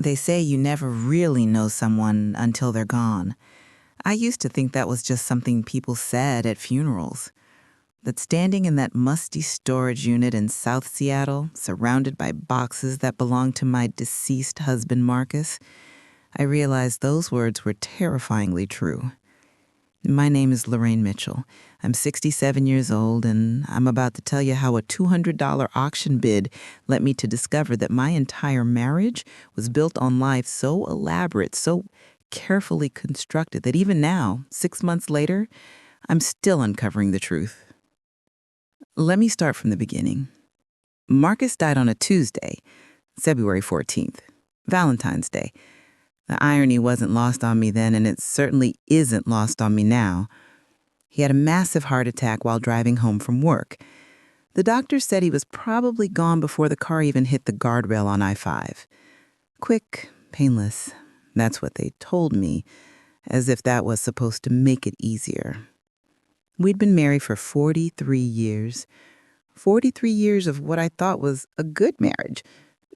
They say you never really know someone until they're gone. I used to think that was just something people said at funerals. But standing in that musty storage unit in South Seattle, surrounded by boxes that belonged to my deceased husband Marcus, I realized those words were terrifyingly true. My name is Lorraine Mitchell. I'm 67 years old, and I'm about to tell you how a $200 auction bid led me to discover that my entire marriage was built on life so elaborate, so carefully constructed that even now, 6 months later, I'm still uncovering the truth. Let me start from the beginning. Marcus died on a Tuesday, February 14th, Valentine's Day. The irony wasn't lost on me then, and it certainly isn't lost on me now. He had a massive heart attack while driving home from work. The doctor said he was probably gone before the car even hit the guardrail on I-5. Quick, painless. That's what they told me, as if that was supposed to make it easier. We'd been married for 43 years. 43 years of what I thought was a good marriage.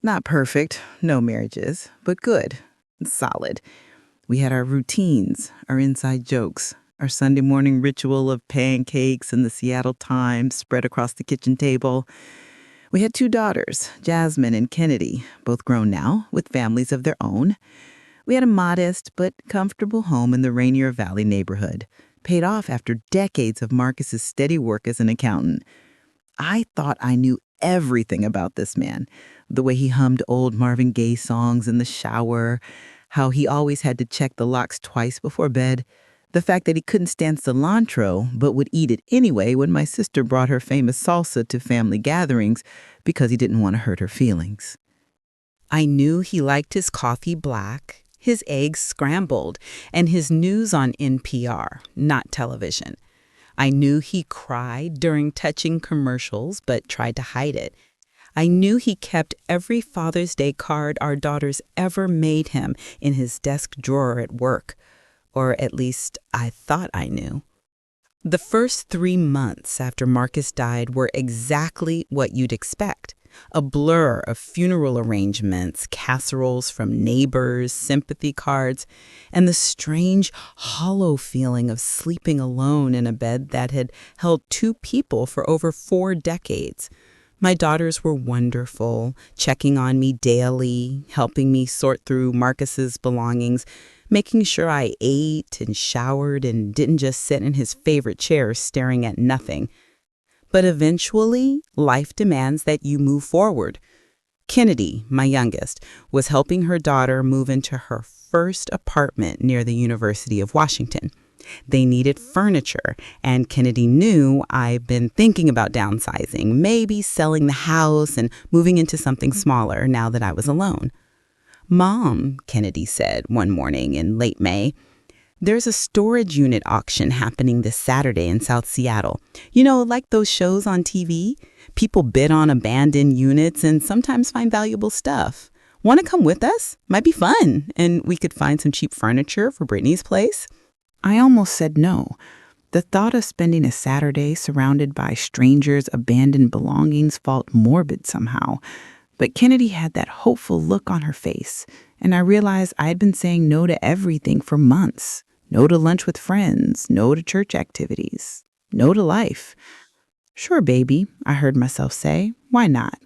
Not perfect, no marriage is, but good. Solid. We had our routines, our inside jokes, our Sunday morning ritual of pancakes and the Seattle Times spread across the kitchen table. We had 2 daughters, Jasmine and Kennedy, both grown now, with families of their own. We had a modest but comfortable home in the Rainier Valley neighborhood, paid off after decades of Marcus's steady work as an accountant. I thought I knew everything about this man. The way he hummed old Marvin Gaye songs in the shower, how he always had to check the locks twice before bed, the fact that he couldn't stand cilantro but would eat it anyway when my sister brought her famous salsa to family gatherings because he didn't want to hurt her feelings. I knew he liked his coffee black, his eggs scrambled, and his news on NPR, not television. I knew he cried during touching commercials but tried to hide it. I knew he kept every Father's Day card our daughters ever made him in his desk drawer at work, or at least I thought I knew. The first 3 months after Marcus died were exactly what you'd expect. A blur of funeral arrangements, casseroles from neighbors, sympathy cards, and the strange, hollow feeling of sleeping alone in a bed that had held 2 people for over 4 decades. My daughters were wonderful, checking on me daily, helping me sort through Marcus's belongings, making sure I ate and showered and didn't just sit in his favorite chair staring at nothing. But eventually, life demands that you move forward. Kennedy, my youngest, was helping her daughter move into her first apartment near the University of Washington. They needed furniture, and Kennedy knew I'd been thinking about downsizing, maybe selling the house and moving into something smaller now that I was alone. "Mom," Kennedy said one morning in late May, "there's a storage unit auction happening this Saturday in South Seattle. You know, like those shows on TV? People bid on abandoned units and sometimes find valuable stuff. Want to come with us? Might be fun, and we could find some cheap furniture for Brittany's place." I almost said no. The thought of spending a Saturday surrounded by strangers' abandoned belongings felt morbid somehow. But Kennedy had that hopeful look on her face, and I realized I had been saying no to everything for months. No to lunch with friends, no to church activities, no to life. "Sure, baby," I heard myself say. "Why not?"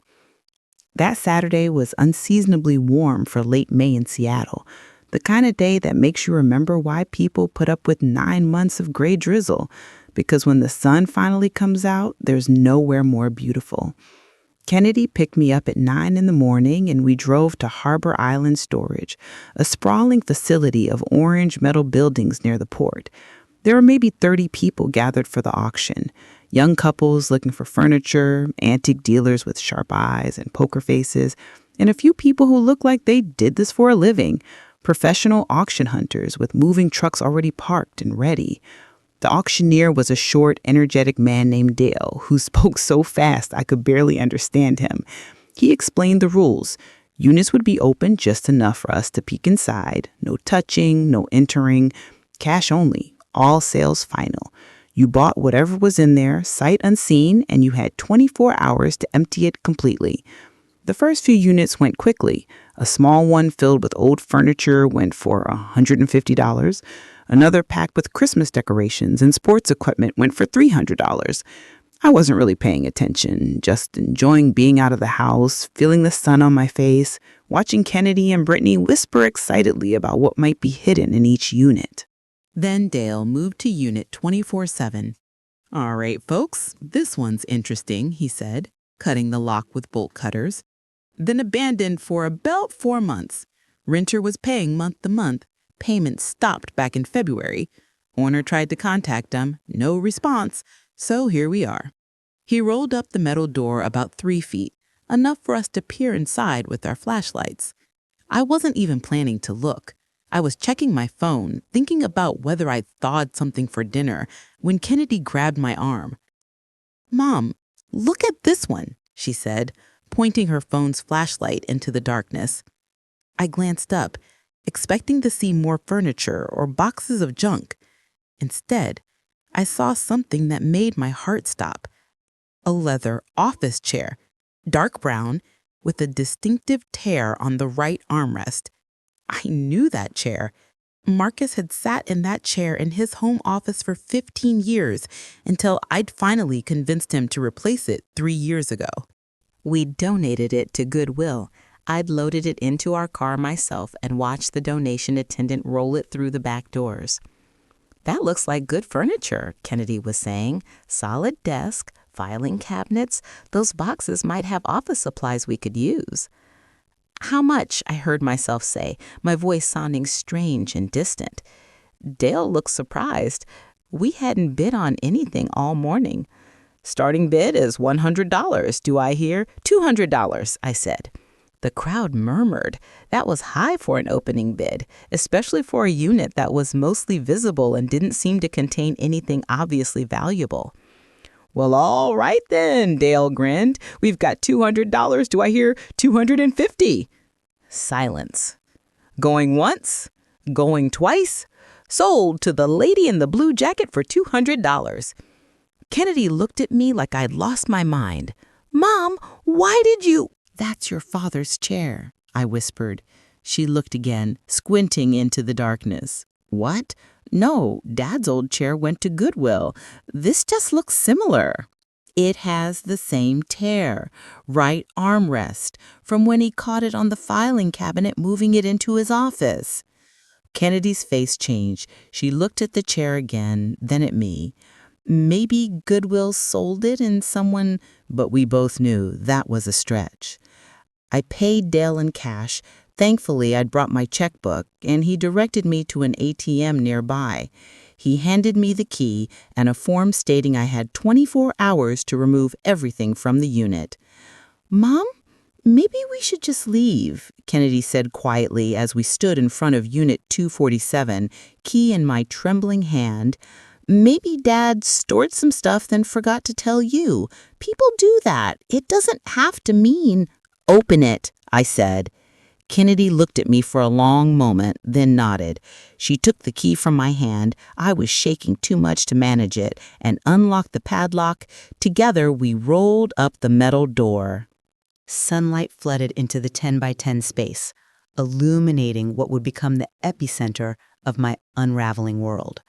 That Saturday was unseasonably warm for late May in Seattle. The kind of day that makes you remember why people put up with 9 months of gray drizzle, because when the sun finally comes out, there's nowhere more beautiful. Kennedy picked me up at 9 in the morning, and we drove to Harbor Island Storage, a sprawling facility of orange metal buildings near the port. There were maybe 30 people gathered for the auction. Young couples looking for furniture, antique dealers with sharp eyes and poker faces, and a few people who looked like they did this for a living. Professional auction hunters with moving trucks already parked and ready. The auctioneer was a short, energetic man named Dale who spoke so fast I could barely understand him. He explained the rules. Units would be open just enough for us to peek inside. No touching, no entering. Cash only. All sales final. You bought whatever was in there, sight unseen, and you had 24 hours to empty it completely. The first few units went quickly. A small one filled with old furniture went for $150. Another packed with Christmas decorations and sports equipment went for $300. I wasn't really paying attention, just enjoying being out of the house, feeling the sun on my face, watching Kennedy and Brittany whisper excitedly about what might be hidden in each unit. Then Dale moved to Unit 24/7. "All right, folks, this one's interesting," he said, cutting the lock with bolt cutters. "Then abandoned for about 4 months. Renter was paying month to month. Payment stopped back in February. Owner tried to contact him. No response. So here we are." He rolled up the metal door about 3 feet, enough for us to peer inside with our flashlights. I wasn't even planning to look. I was checking my phone, thinking about whether I'd thawed something for dinner, when Kennedy grabbed my arm. "Mom, look at this one," she said, pointing her phone's flashlight into the darkness. I glanced up, expecting to see more furniture or boxes of junk. Instead, I saw something that made my heart stop. A leather office chair, dark brown, with a distinctive tear on the right armrest. I knew that chair. Marcus had sat in that chair in his home office for 15 years until I'd finally convinced him to replace it 3 years ago. We'd donated it to Goodwill. I'd loaded it into our car myself and watched the donation attendant roll it through the back doors. "That looks like good furniture," Kennedy was saying. "Solid desk, filing cabinets. Those boxes might have office supplies we could use." "How much?" I heard myself say, my voice sounding strange and distant. Dale looked surprised. We hadn't bid on anything all morning. "Starting bid is $100. Do I hear?" $200, I said. The crowd murmured. That was high for an opening bid, especially for a unit that was mostly visible and didn't seem to contain anything obviously valuable. "Well, all right then," Dale grinned. "We've got $200. Do I hear $250? Silence. "Going once? Going twice? Sold to the lady in the blue jacket for $200. Kennedy looked at me like I'd lost my mind. "Mom, why did you—" "That's your father's chair," I whispered. She looked again, squinting into the darkness. "What? No, Dad's old chair went to Goodwill. This just looks similar." "It has the same tear, right armrest, from when he caught it on the filing cabinet moving it into his office." Kennedy's face changed. She looked at the chair again, then at me. Maybe Goodwill sold it and someone, but we both knew that was a stretch. I paid Dale in cash. Thankfully, I'd brought my checkbook, and he directed me to an ATM nearby. He handed me the key and a form stating I had 24 hours to remove everything from the unit. "Mom, maybe we should just leave," Kennedy said quietly as we stood in front of Unit 247, key in my trembling hand. "Maybe Dad stored some stuff then forgot to tell you. People do that. It doesn't have to mean—" "Open it," I said. Kennedy looked at me for a long moment, then nodded. She took the key from my hand. I was shaking too much to manage it, and unlocked the padlock. Together, we rolled up the metal door. Sunlight flooded into the 10 by 10 space, illuminating what would become the epicenter of my unraveling world.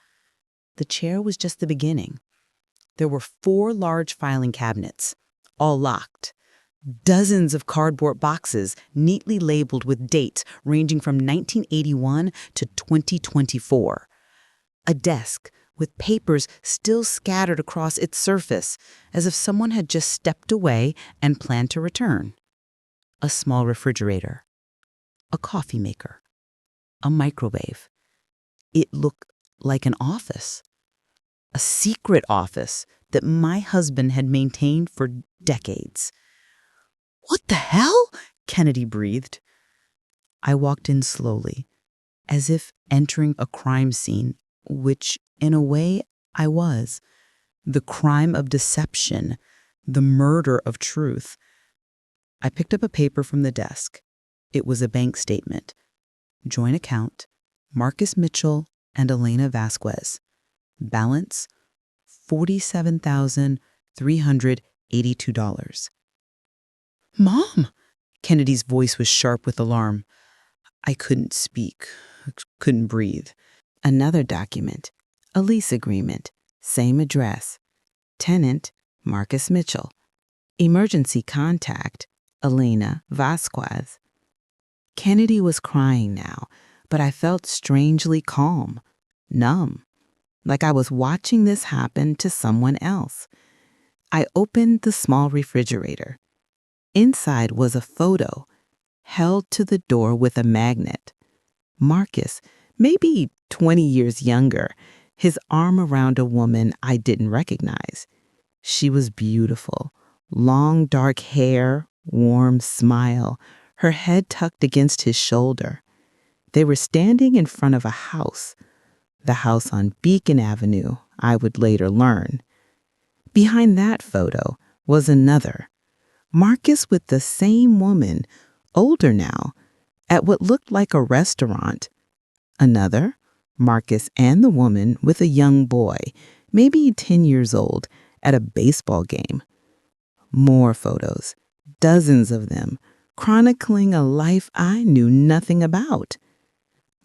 The chair was just the beginning. There were 4 large filing cabinets, all locked. Dozens of cardboard boxes neatly labeled with dates ranging from 1981 to 2024. A desk with papers still scattered across its surface, as if someone had just stepped away and planned to return. A small refrigerator. A coffee maker. A microwave. It looked like an office. A secret office that my husband had maintained for decades. "What the hell?" Kennedy breathed. I walked in slowly, as if entering a crime scene, which, in a way, I was. The crime of deception, the murder of truth. I picked up a paper from the desk. It was a bank statement. Joint account, Marcus Mitchell and Elena Vasquez. Balance, $47,382. "Mom!" Kennedy's voice was sharp with alarm. I couldn't speak, couldn't breathe. Another document, a lease agreement, same address. Tenant, Marcus Mitchell. Emergency contact, Elena Vasquez. Kennedy was crying now, but I felt strangely calm, numb, like I was watching this happen to someone else. I opened the small refrigerator. Inside was a photo, held to the door with a magnet. Marcus, maybe 20 years younger, his arm around a woman I didn't recognize. She was beautiful, long dark hair, warm smile, her head tucked against his shoulder. They were standing in front of a house, the house on Beacon Avenue, I would later learn. Behind that photo was another, Marcus with the same woman, older now, at what looked like a restaurant. Another, Marcus and the woman with a young boy, maybe 10 years old, at a baseball game. More photos, dozens of them, chronicling a life I knew nothing about.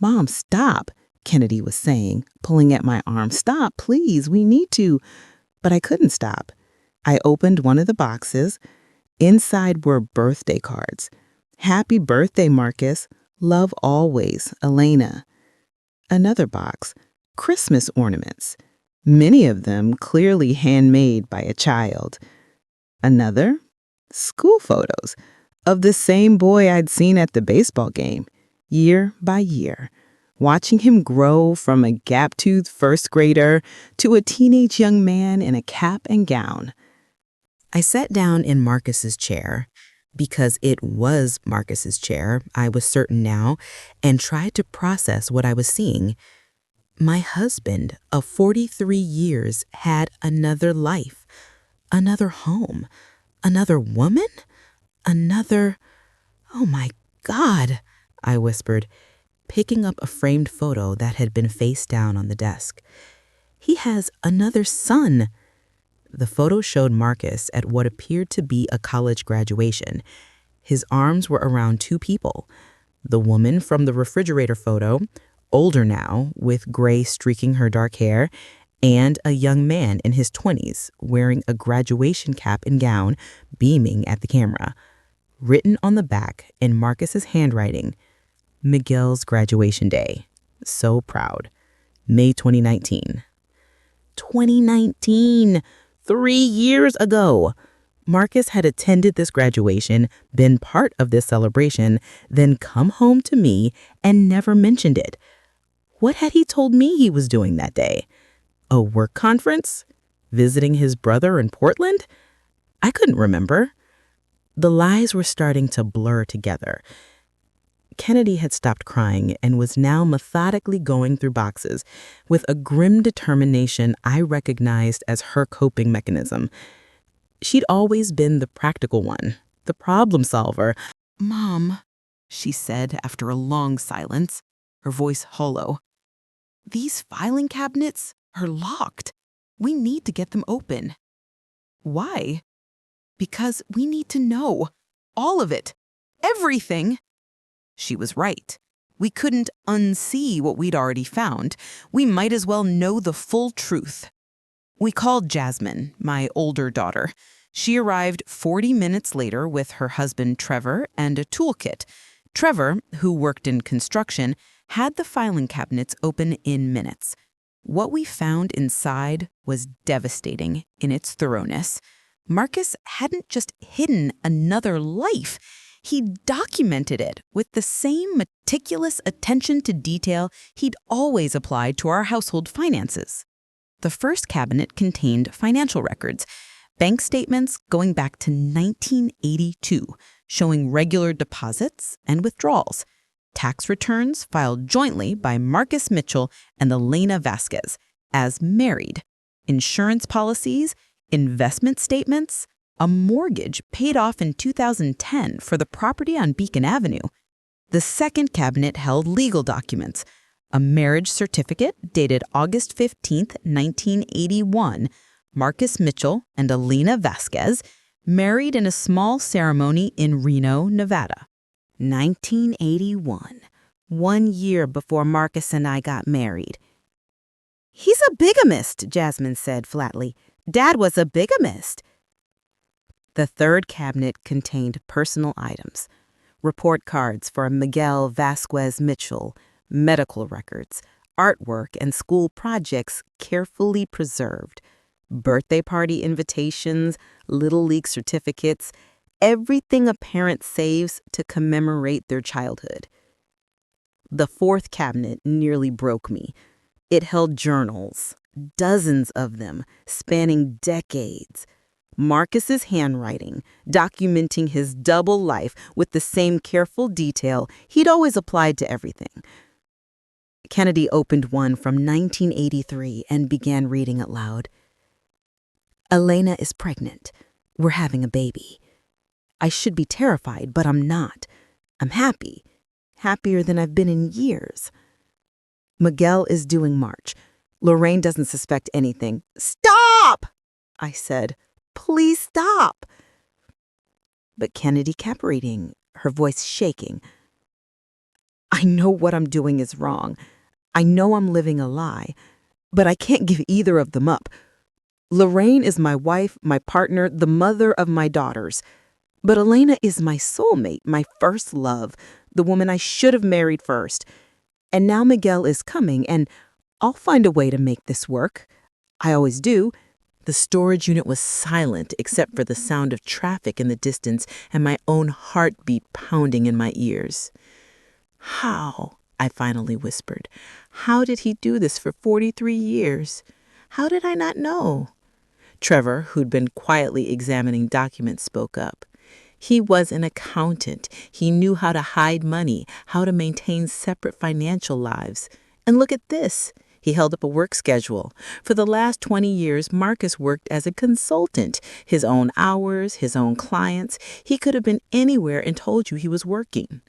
"Mom, stop," Kennedy was saying, pulling at my arm. "Stop, please, we need to." But I couldn't stop. I opened one of the boxes. Inside were birthday cards. "Happy birthday, Marcus. Love always, Elena." Another box, Christmas ornaments, many of them clearly handmade by a child. Another, school photos of the same boy I'd seen at the baseball game, year by year, watching him grow from a gap-toothed first grader to a teenage young man in a cap and gown. I sat down in Marcus's chair, because it was Marcus's chair, I was certain now, and tried to process what I was seeing. My husband of 43 years had another life, another home, another woman, another... "Oh my God," I whispered, picking up a framed photo that had been face down on the desk. "He has another son." The photo showed Marcus at what appeared to be a college graduation. His arms were around two people. The woman from the refrigerator photo, older now, with gray streaking her dark hair, and a young man in his 20s, wearing a graduation cap and gown, beaming at the camera. Written on the back in Marcus's handwriting, "Miguel's graduation day. So proud. May 2019. 2019! 3 years ago! Marcus had attended this graduation, been part of this celebration, then come home to me and never mentioned it. What had he told me he was doing that day? A work conference? Visiting his brother in Portland? I couldn't remember. The lies were starting to blur together. Kennedy had stopped crying and was now methodically going through boxes with a grim determination I recognized as her coping mechanism. She'd always been the practical one, the problem solver. "Mom," she said after a long silence, her voice hollow, "these filing cabinets are locked. We need to get them open." "Why?" "Because we need to know. All of it. Everything." She was right. We couldn't unsee what we'd already found. We might as well know the full truth. We called Jasmine, my older daughter. She arrived 40 minutes later with her husband Trevor and a toolkit. Trevor, who worked in construction, had the filing cabinets open in minutes. What we found inside was devastating in its thoroughness. Marcus hadn't just hidden another life. He documented it with the same meticulous attention to detail he'd always applied to our household finances. The first cabinet contained financial records, bank statements going back to 1982, showing regular deposits and withdrawals, tax returns filed jointly by Marcus Mitchell and Elena Vasquez as married, insurance policies, investment statements, a mortgage paid off in 2010 for the property on Beacon Avenue. The second cabinet held legal documents, a marriage certificate dated August 15, 1981, Marcus Mitchell and Elena Vasquez, married in a small ceremony in Reno, Nevada. 1981, 1 year before Marcus and I got married. He's a bigamist, Jasmine said flatly. Dad was a bigamist. The third cabinet contained personal items, report cards for Miguel Vasquez Mitchell, medical records, artwork, and school projects carefully preserved, birthday party invitations, Little League certificates, everything a parent saves to commemorate their childhood. The fourth cabinet nearly broke me. It held journals, dozens of them, spanning decades. Marcus's handwriting, documenting his double life with the same careful detail he'd always applied to everything. Kennedy opened one from 1983 and began reading aloud. Elena is pregnant. We're having a baby. I should be terrified, but I'm not. I'm happy. Happier than I've been in years. Miguel is doing March. Lorraine doesn't suspect anything. Stop! I said. Please stop. But Kennedy kept reading, her voice shaking. I know what I'm doing is wrong. I know I'm living a lie, but I can't give either of them up. Lorraine is my wife, my partner, the mother of my daughters. But Elena is my soulmate, my first love, the woman I should have married first. And now Miguel is coming, and I'll find a way to make this work. I always do. The storage unit was silent except for the sound of traffic in the distance and my own heartbeat pounding in my ears. How? I finally whispered. How did he do this for 43 years? How did I not know? Trevor, who'd been quietly examining documents, spoke up. He was an accountant. He knew how to hide money, how to maintain separate financial lives. And look at this. He held up a work schedule. For the last 20 years, Marcus worked as a consultant. His own hours, his own clients. He could have been anywhere and told you he was working.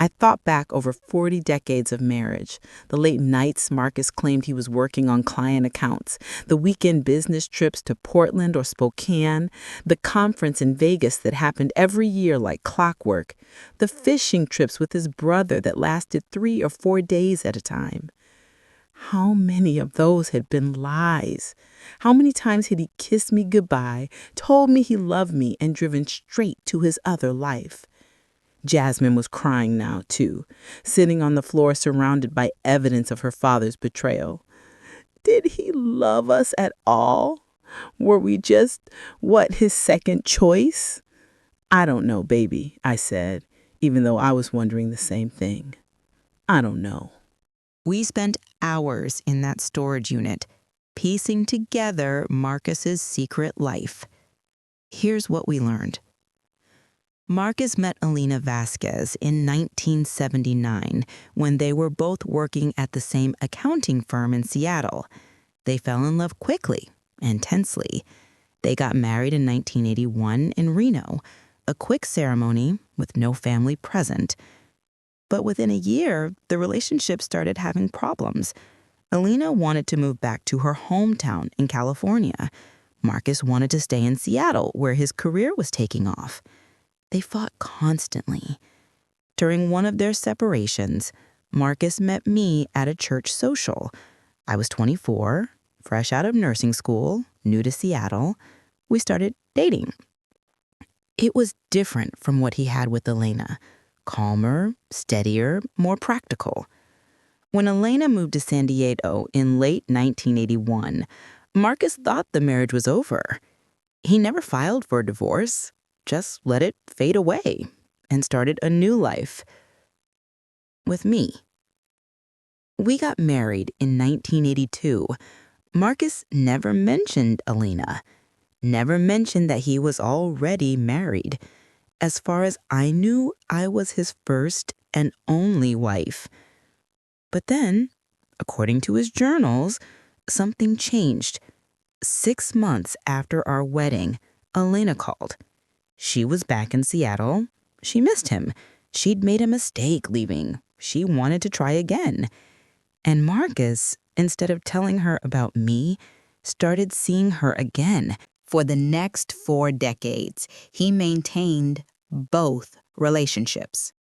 I thought back over 40 decades of marriage, the late nights Marcus claimed he was working on client accounts, the weekend business trips to Portland or Spokane, the conference in Vegas that happened every year like clockwork, the fishing trips with his brother that lasted 3 or 4 days at a time. How many of those had been lies? How many times had he kissed me goodbye, told me he loved me, and driven straight to his other life? Jasmine was crying now, too, sitting on the floor surrounded by evidence of her father's betrayal. Did he love us at all? Were we just, his second choice? I don't know, baby, I said, even though I was wondering the same thing. I don't know. We spent hours in that storage unit, piecing together Marcus's secret life. Here's what we learned. Marcus met Elena Vasquez in 1979 when they were both working at the same accounting firm in Seattle. They fell in love quickly, intensely. They got married in 1981 in Reno, a quick ceremony with no family present. But within a year, the relationship started having problems. Elena wanted to move back to her hometown in California. Marcus wanted to stay in Seattle, where his career was taking off. They fought constantly. During one of their separations, Marcus met me at a church social. I was 24, fresh out of nursing school, new to Seattle. We started dating. It was different from what he had with Elena. Calmer, steadier, more practical. When Elena moved to San Diego in late 1981, Marcus thought the marriage was over. He never filed for a divorce, just let it fade away, and started a new life with me. We got married in 1982. Marcus never mentioned Elena, never mentioned that he was already married. As far as I knew, I was his first and only wife. But then, according to his journals, something changed. 6 months after our wedding, Elena called. She was back in Seattle. She missed him. She'd made a mistake leaving. She wanted to try again. And Marcus, instead of telling her about me, started seeing her again, For the next 4 decades, he maintained both relationships.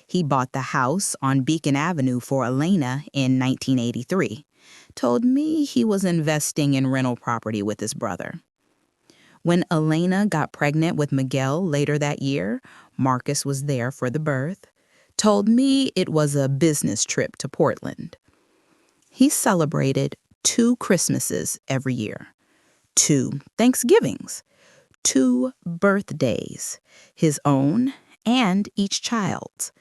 He bought the house on Beacon Avenue for Elena in 1983. Told me he was investing in rental property with his brother. When Elena got pregnant with Miguel later that year, Marcus was there for the birth. Told me it was a business trip to Portland. He celebrated 2 Christmases every year, 2 Thanksgivings, 2 birthdays, his own and each child's.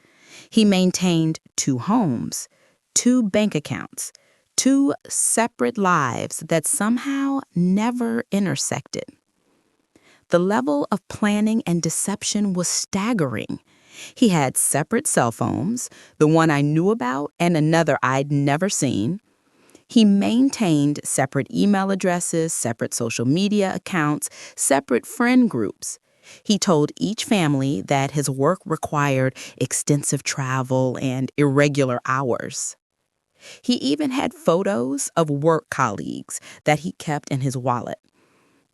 He maintained 2 homes, 2 bank accounts, 2 separate lives that somehow never intersected. The level of planning and deception was staggering. He had separate cell phones, the one I knew about and another I'd never seen. He maintained separate email addresses, separate social media accounts, separate friend groups. He told each family that his work required extensive travel and irregular hours. He even had photos of work colleagues that he kept in his wallet.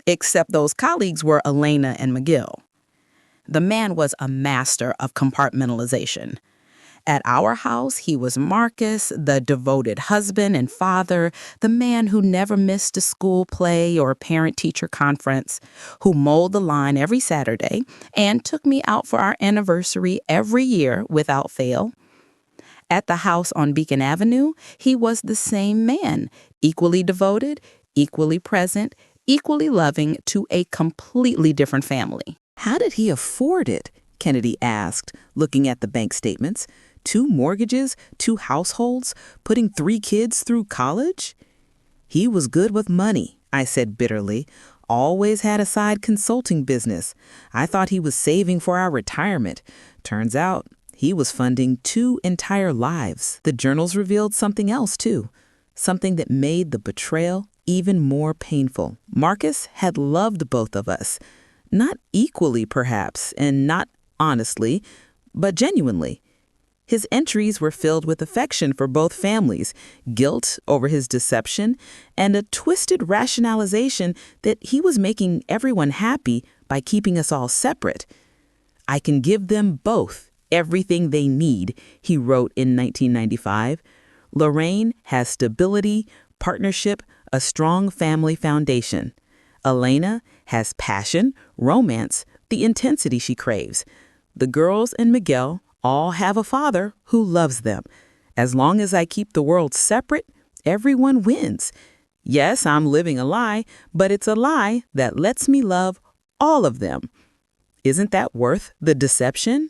Except those colleagues were Elena and Miguel. The man was a master of compartmentalization. At our house, he was Marcus, the devoted husband and father, the man who never missed a school play or parent-teacher conference, who mowed the lawn every Saturday and took me out for our anniversary every year without fail. At the house on Beacon Avenue, he was the same man, equally devoted, equally present, equally loving to a completely different family. How did he afford it? Kennedy asked, looking at the bank statements. 2 mortgages, 2 households, putting 3 kids through college? He was good with money, I said bitterly. Always had a side consulting business. I thought he was saving for our retirement. Turns out he was funding 2 entire lives. The journals revealed something else, too. Something that made the betrayal even more painful. Marcus had loved both of us. Not equally, perhaps, and not honestly, but genuinely. His entries were filled with affection for both families, guilt over his deception, and a twisted rationalization that he was making everyone happy by keeping us all separate. I can give them both everything they need, he wrote in 1995. Lorraine has stability, partnership, a strong family foundation. Elena has passion, romance, the intensity she craves. The girls and Miguel all have a father who loves them. As long as I keep the world separate, everyone wins. Yes, I'm living a lie, but it's a lie that lets me love all of them. Isn't that worth the deception?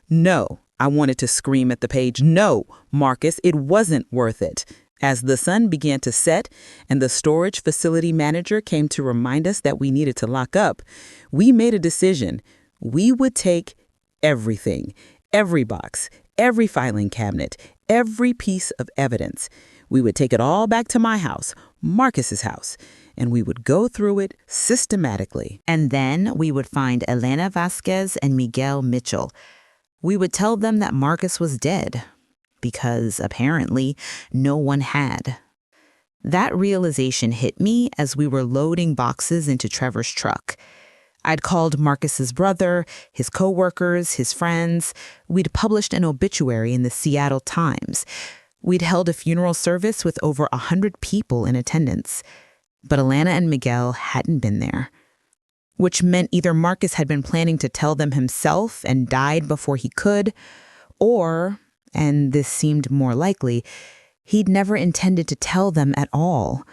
No, I wanted to scream at the page. No, Marcus, it wasn't worth it. As the sun began to set and the storage facility manager came to remind us that we needed to lock up, we made a decision. We would take everything, every box, every filing cabinet, every piece of evidence. We would take it all back to my house, Marcus's house, and we would go through it systematically. And then we would find Elena Vasquez and Miguel Mitchell. We would tell them that Marcus was dead, because apparently no one had. That realization hit me as we were loading boxes into Trevor's truck. I'd called Marcus's brother, his coworkers, his friends. We'd published an obituary in the Seattle Times. We'd held a funeral service with over 100 people in attendance. But Elena and Miguel hadn't been there, which meant either Marcus had been planning to tell them himself and died before he could, or, and this seemed more likely, he'd never intended to tell them at all.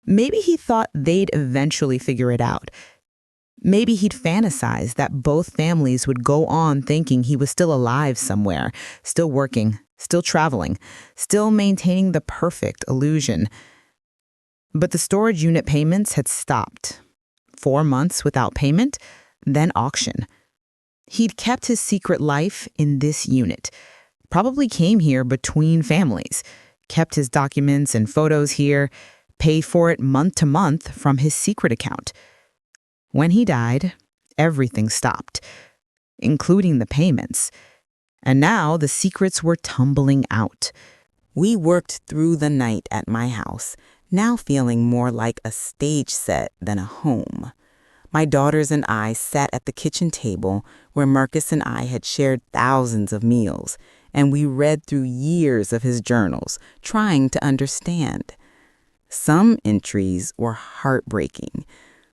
Maybe he thought they'd eventually figure it out. Maybe he'd fantasized that both families would go on thinking he was still alive somewhere, still working, still traveling, still maintaining the perfect illusion. But the storage unit payments had stopped. 4 months without payment, then auction. He'd kept his secret life in this unit, probably came here between families, kept his documents and photos here, paid for it month to month from his secret account. When he died, everything stopped, including the payments. And now the secrets were tumbling out. We worked through the night at my house, now feeling more like a stage set than a home. My daughters and I sat at the kitchen table where Marcus and I had shared thousands of meals, and we read through years of his journals, trying to understand. Some entries were heartbreaking.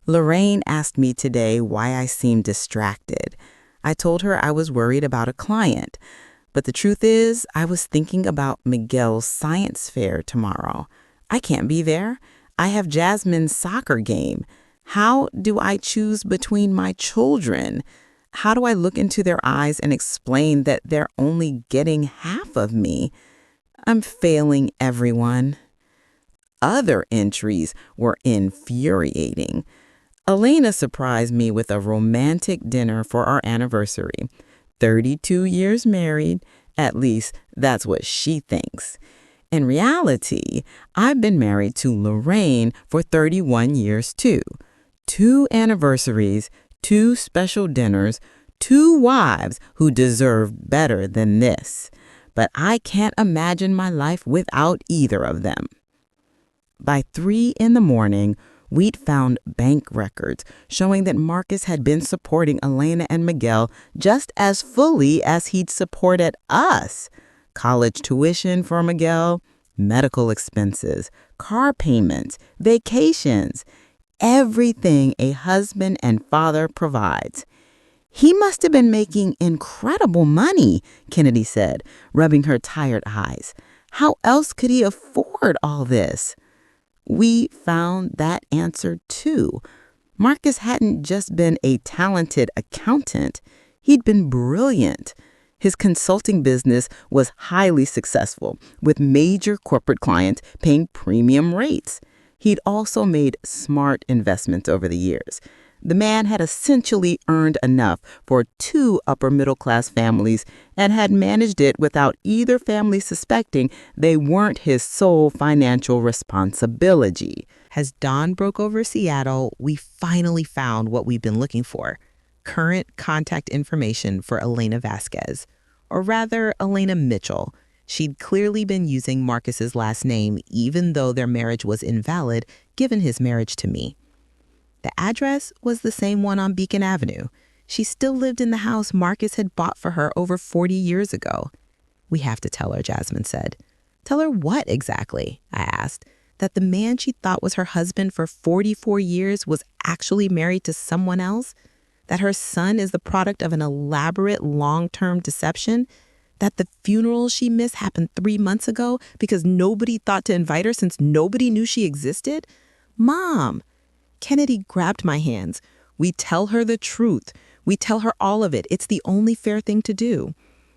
Lorraine asked me today why I seemed distracted. I told her I was worried about a client, but the truth is I was thinking about Miguel's science fair tomorrow. I can't be there. I have Jasmine's soccer game. How do I choose between my children? How do I look into their eyes and explain that they're only getting half of me? I'm failing everyone. Other entries were infuriating. Elena surprised me with a romantic dinner for our anniversary. 32 years married, at least that's what she thinks. In reality, I've been married to Lorraine for 31 years too. 2 anniversaries, 2 special dinners, 2 wives who deserve better than this. But I can't imagine my life without either of them. By 3 in the morning, we'd found bank records showing that Marcus had been supporting Elena and Miguel just as fully as he'd supported us. College tuition for Miguel, medical expenses, car payments, vacations, everything a husband and father provides. He must have been making incredible money, Kennedy said, rubbing her tired eyes. How else could he afford all this? We found that answer too. Marcus hadn't just been a talented accountant, he'd been brilliant. His consulting business was highly successful, with major corporate clients paying premium rates. He'd also made smart investments over the years. The man had essentially earned enough for 2 upper-middle-class families and had managed it without either family suspecting they weren't his sole financial responsibility. As dawn broke over Seattle, we finally found what we've been looking for: current contact information for Elena Vasquez, or rather, Elena Mitchell. She'd clearly been using Marcus's last name, even though their marriage was invalid, given his marriage to me. The address was the same one on Beacon Avenue. She still lived in the house Marcus had bought for her over 40 years ago. We have to tell her, Jasmine said. Tell her what exactly? I asked. That the man she thought was her husband for 44 years was actually married to someone else? That her son is the product of an elaborate long-term deception? That the funeral she missed happened 3 months ago because nobody thought to invite her since nobody knew she existed? Mom! Kennedy grabbed my hands. We tell her the truth. We tell her all of it. It's the only fair thing to do.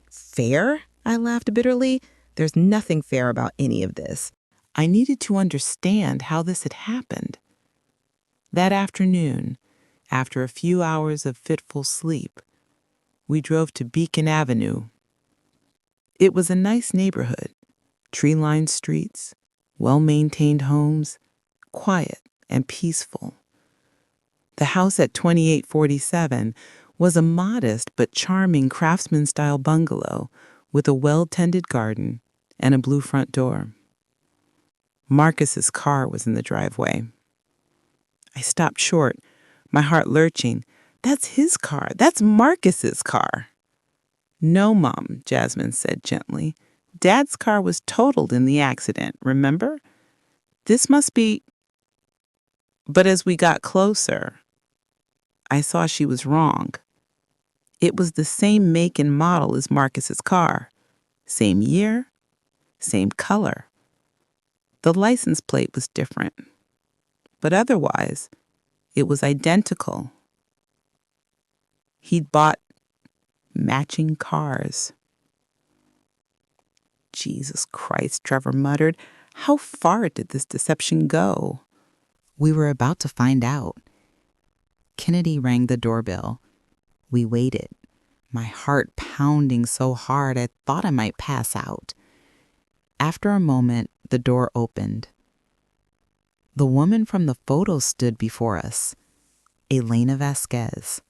Fair? I laughed bitterly. There's nothing fair about any of this. I needed to understand how this had happened. That afternoon, after a few hours of fitful sleep, we drove to Beacon Avenue. It was a nice neighborhood, tree-lined streets, well-maintained homes, quiet and peaceful. The house at 2847 was a modest but charming craftsman-style bungalow with a well-tended garden and a blue front door. Marcus's car was in the driveway. I stopped short, my heart lurching. That's his car. That's Marcus's car. No, Mom, Jasmine said gently. Dad's car was totaled in the accident, remember? This must be... But as we got closer, I saw she was wrong. It was the same make and model as Marcus's car. Same year, same color. The license plate was different. But otherwise, it was identical. He'd bought matching cars. Jesus Christ, Trevor muttered. How far did this deception go? We were about to find out. Kennedy rang the doorbell. We waited, my heart pounding so hard I thought I might pass out. After a moment, the door opened. The woman from the photo stood before us, Elena Vasquez.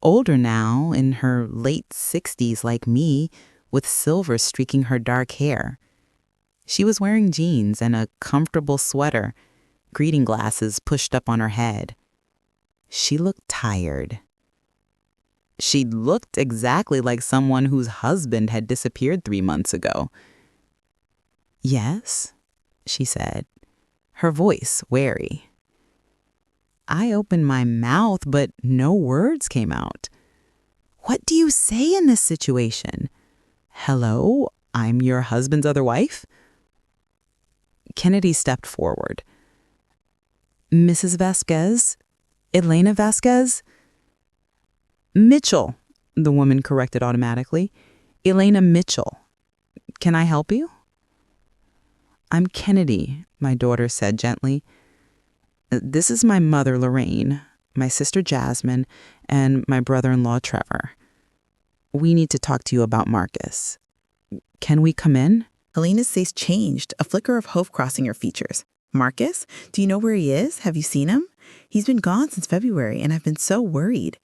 Older now, in her late 60s like me, with silver streaking her dark hair. She was wearing jeans and a comfortable sweater, reading glasses pushed up on her head. She looked tired. She looked exactly like someone whose husband had disappeared 3 months ago. "Yes," she said, her voice wary. I opened my mouth, but no words came out. What do you say in this situation? "Hello, I'm your husband's other wife?" Kennedy stepped forward. "Mrs. Vasquez? Elena Vasquez?" "Mitchell," the woman corrected automatically. "Elena Mitchell. Can I help you?" "I'm Kennedy," my daughter said gently. "This is my mother, Lorraine, my sister, Jasmine, and my brother-in-law, Trevor. We need to talk to you about Marcus. Can we come in?" Elena's face changed, a flicker of hope crossing her features. "Marcus? Do you know where he is? Have you seen him? He's been gone since February, and I've been so worried."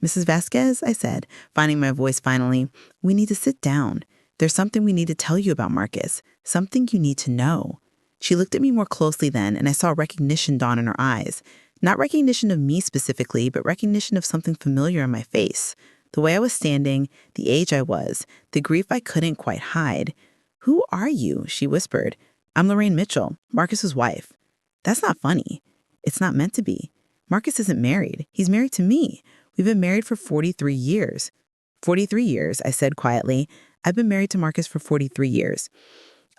"Mrs. Vasquez," I said, finding my voice finally, "we need to sit down. There's something we need to tell you about Marcus, something you need to know." She looked at me more closely then, and I saw recognition dawn in her eyes. Not recognition of me specifically, but recognition of something familiar in my face. The way I was standing, the age I was, the grief I couldn't quite hide. "Who are you?" she whispered. "I'm Lorraine Mitchell, Marcus's wife." "That's not funny. It's not meant to be. Marcus isn't married. He's married to me. We've been married for 43 years. 43 years, I said quietly. I've been married to Marcus for 43 years.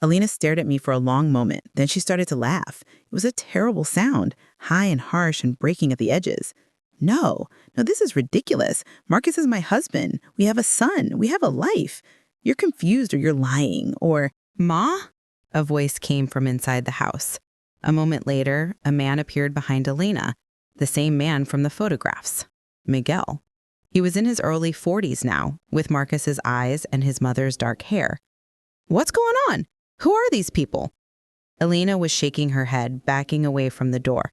Elena stared at me for a long moment. Then she started to laugh. It was a terrible sound, high and harsh and breaking at the edges. No, this is ridiculous. Marcus is my husband. We have a son. We have a life. You're confused or you're lying or... "Ma?" A voice came from inside the house. A moment later, a man appeared behind Elena, the same man from the photographs, Miguel. He was in his early 40s now, with Marcus's eyes and his mother's dark hair. "What's going on? Who are these people?" Elena was shaking her head, backing away from the door.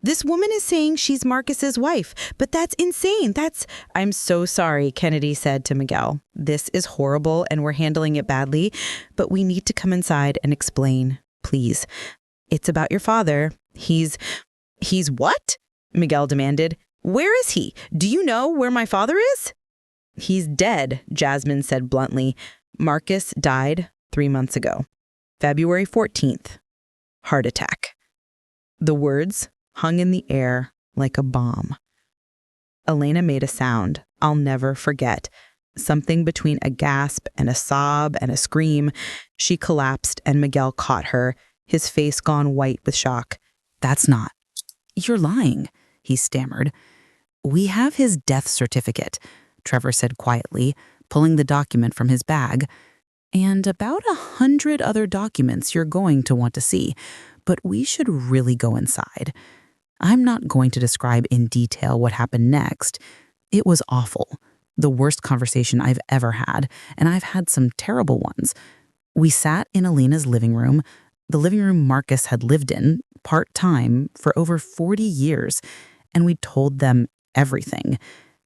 This woman is saying she's Marcus's wife, but that's insane. "I'm so sorry," Kennedy said to Miguel. "This is horrible and we're handling it badly, but we need to come inside and explain, please. It's about your father. He's what?" Miguel demanded. "Where is he? Do you know where my father is?" "He's dead," Jasmine said bluntly. "Marcus died 3 months ago. February 14th. Heart attack." The words hung in the air like a bomb. Elena made a sound I'll never forget. Something between a gasp and a sob and a scream. She collapsed and Miguel caught her, his face gone white with shock. "You're lying," he stammered. "We have his death certificate," Trevor said quietly, pulling the document from his bag. "And about 100 other documents you're going to want to see, but we should really go inside. I'm not going to describe in detail what happened next. It was awful, the worst conversation I've ever had, and I've had some terrible ones. We sat in Elena's living room, the living room Marcus had lived in, part-time, for over 40 years, and we told them everything.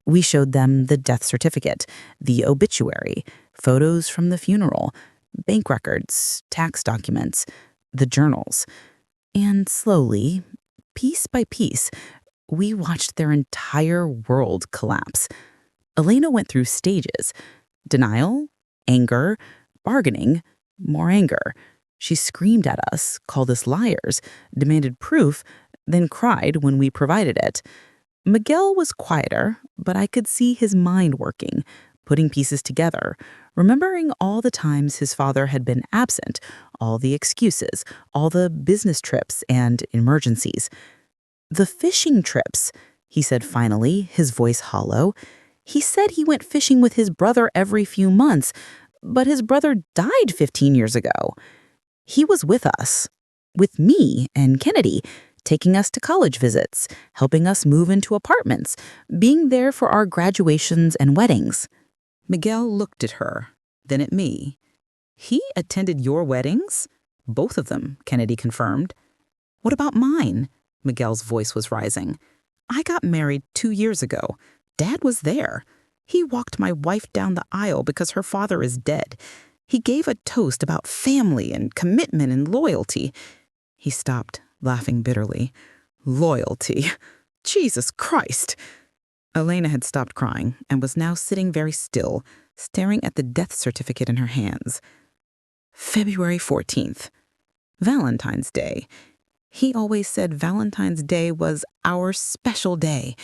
We showed them the death certificate, the obituary, photos from the funeral, bank records, tax documents, the journals. And slowly, piece by piece, we watched their entire world collapse. Elena went through stages: denial, anger, bargaining, more anger. She screamed at us, called us liars, demanded proof, then cried when we provided it. Miguel was quieter, but I could see his mind working, putting pieces together, remembering all the times his father had been absent, all the excuses, all the business trips and emergencies. "The fishing trips," he said finally, his voice hollow. "He said he went fishing with his brother every few months, but his brother died 15 years ago. He was with us, with me and Kennedy, taking us to college visits, helping us move into apartments, being there for our graduations and weddings." Miguel looked at her, then at me. "He attended your weddings?" "Both of them," Kennedy confirmed. "What about mine?" Miguel's voice was rising. "I got married 2 years ago. Dad was there. He walked my wife down the aisle because her father is dead. He gave a toast about family and commitment and loyalty. He stopped, laughing bitterly. Loyalty. Jesus Christ! Elena had stopped crying and was now sitting very still, staring at the death certificate in her hands. February 14th. Valentine's Day. He always said Valentine's Day was our special day.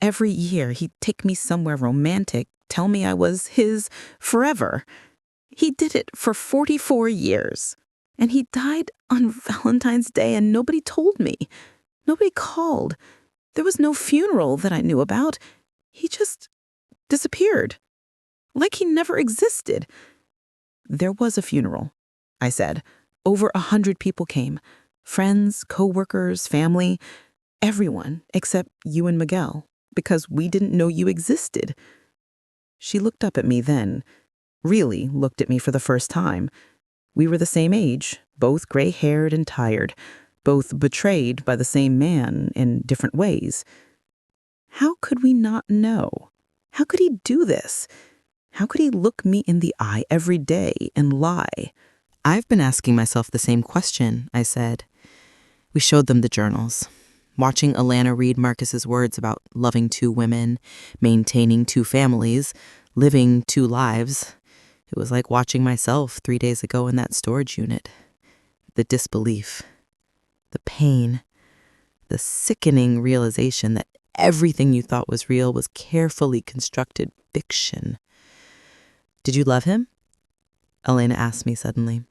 Every year he'd take me somewhere romantic, tell me I was his forever. He did it for 44 years. And he died on Valentine's Day and nobody told me. Nobody called. There was no funeral that I knew about. He just disappeared. Like he never existed. There was a funeral, I said. Over 100 people came. Friends, co-workers, family, everyone except you and Miguel, because we didn't know you existed. She looked up at me then, really looked at me for the first time. We were the same age, both gray-haired and tired, both betrayed by the same man in different ways. How could we not know? How could he do this? How could he look me in the eye every day and lie? I've been asking myself the same question, I said. We showed them the journals. Watching Alana read Marcus's words about loving 2 women, maintaining 2 families, living 2 lives, it was like watching myself 3 days ago in that storage unit. The disbelief, the pain, the sickening realization that everything you thought was real was carefully constructed fiction. Did you love him? Elena asked me suddenly.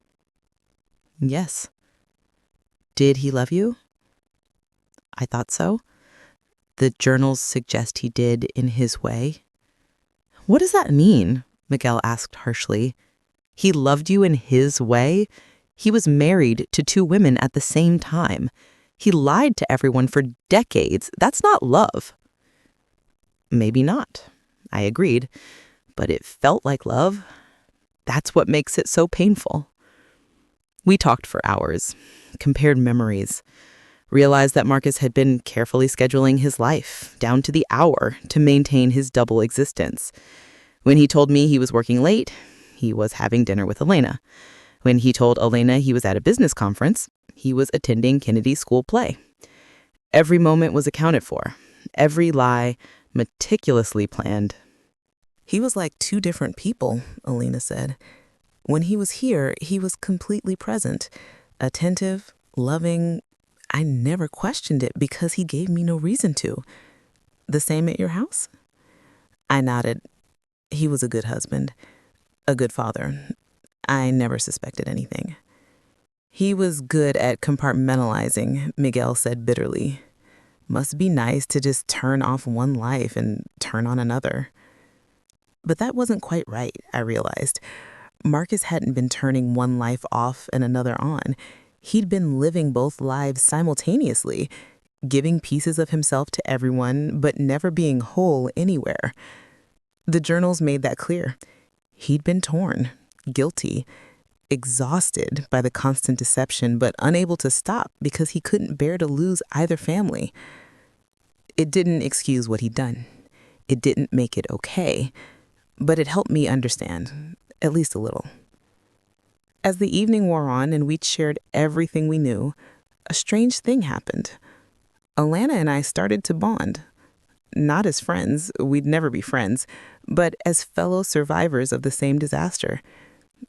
Yes. Did he love you? I thought so. The journals suggest he did in his way. What does that mean? Miguel asked harshly. He loved you in his way? He was married to 2 women at the same time. He lied to everyone for decades. That's not love. Maybe not, I agreed, but it felt like love. That's what makes it so painful. We talked for hours, compared memories, realized that Marcus had been carefully scheduling his life, down to the hour, to maintain his double existence. When he told me he was working late, he was having dinner with Elena. When he told Elena he was at a business conference, he was attending Kennedy's school play. Every moment was accounted for, every lie meticulously planned. He was like 2 different people, Elena said. When he was here, he was completely present, attentive, loving. I never questioned it because he gave me no reason to. The same at your house? I nodded. He was a good husband, a good father. I never suspected anything. He was good at compartmentalizing, Miguel said bitterly. Must be nice to just turn off one life and turn on another. But that wasn't quite right, I realized. Marcus hadn't been turning one life off and another on. He'd been living both lives simultaneously, giving pieces of himself to everyone, but never being whole anywhere. The journals made that clear. He'd been torn, guilty, exhausted by the constant deception, but unable to stop because he couldn't bear to lose either family. It didn't excuse what he'd done. It didn't make it okay, but it helped me understand, at least a little. As the evening wore on and we'd shared everything we knew, a strange thing happened. Alana and I started to bond. Not as friends, we'd never be friends, but as fellow survivors of the same disaster.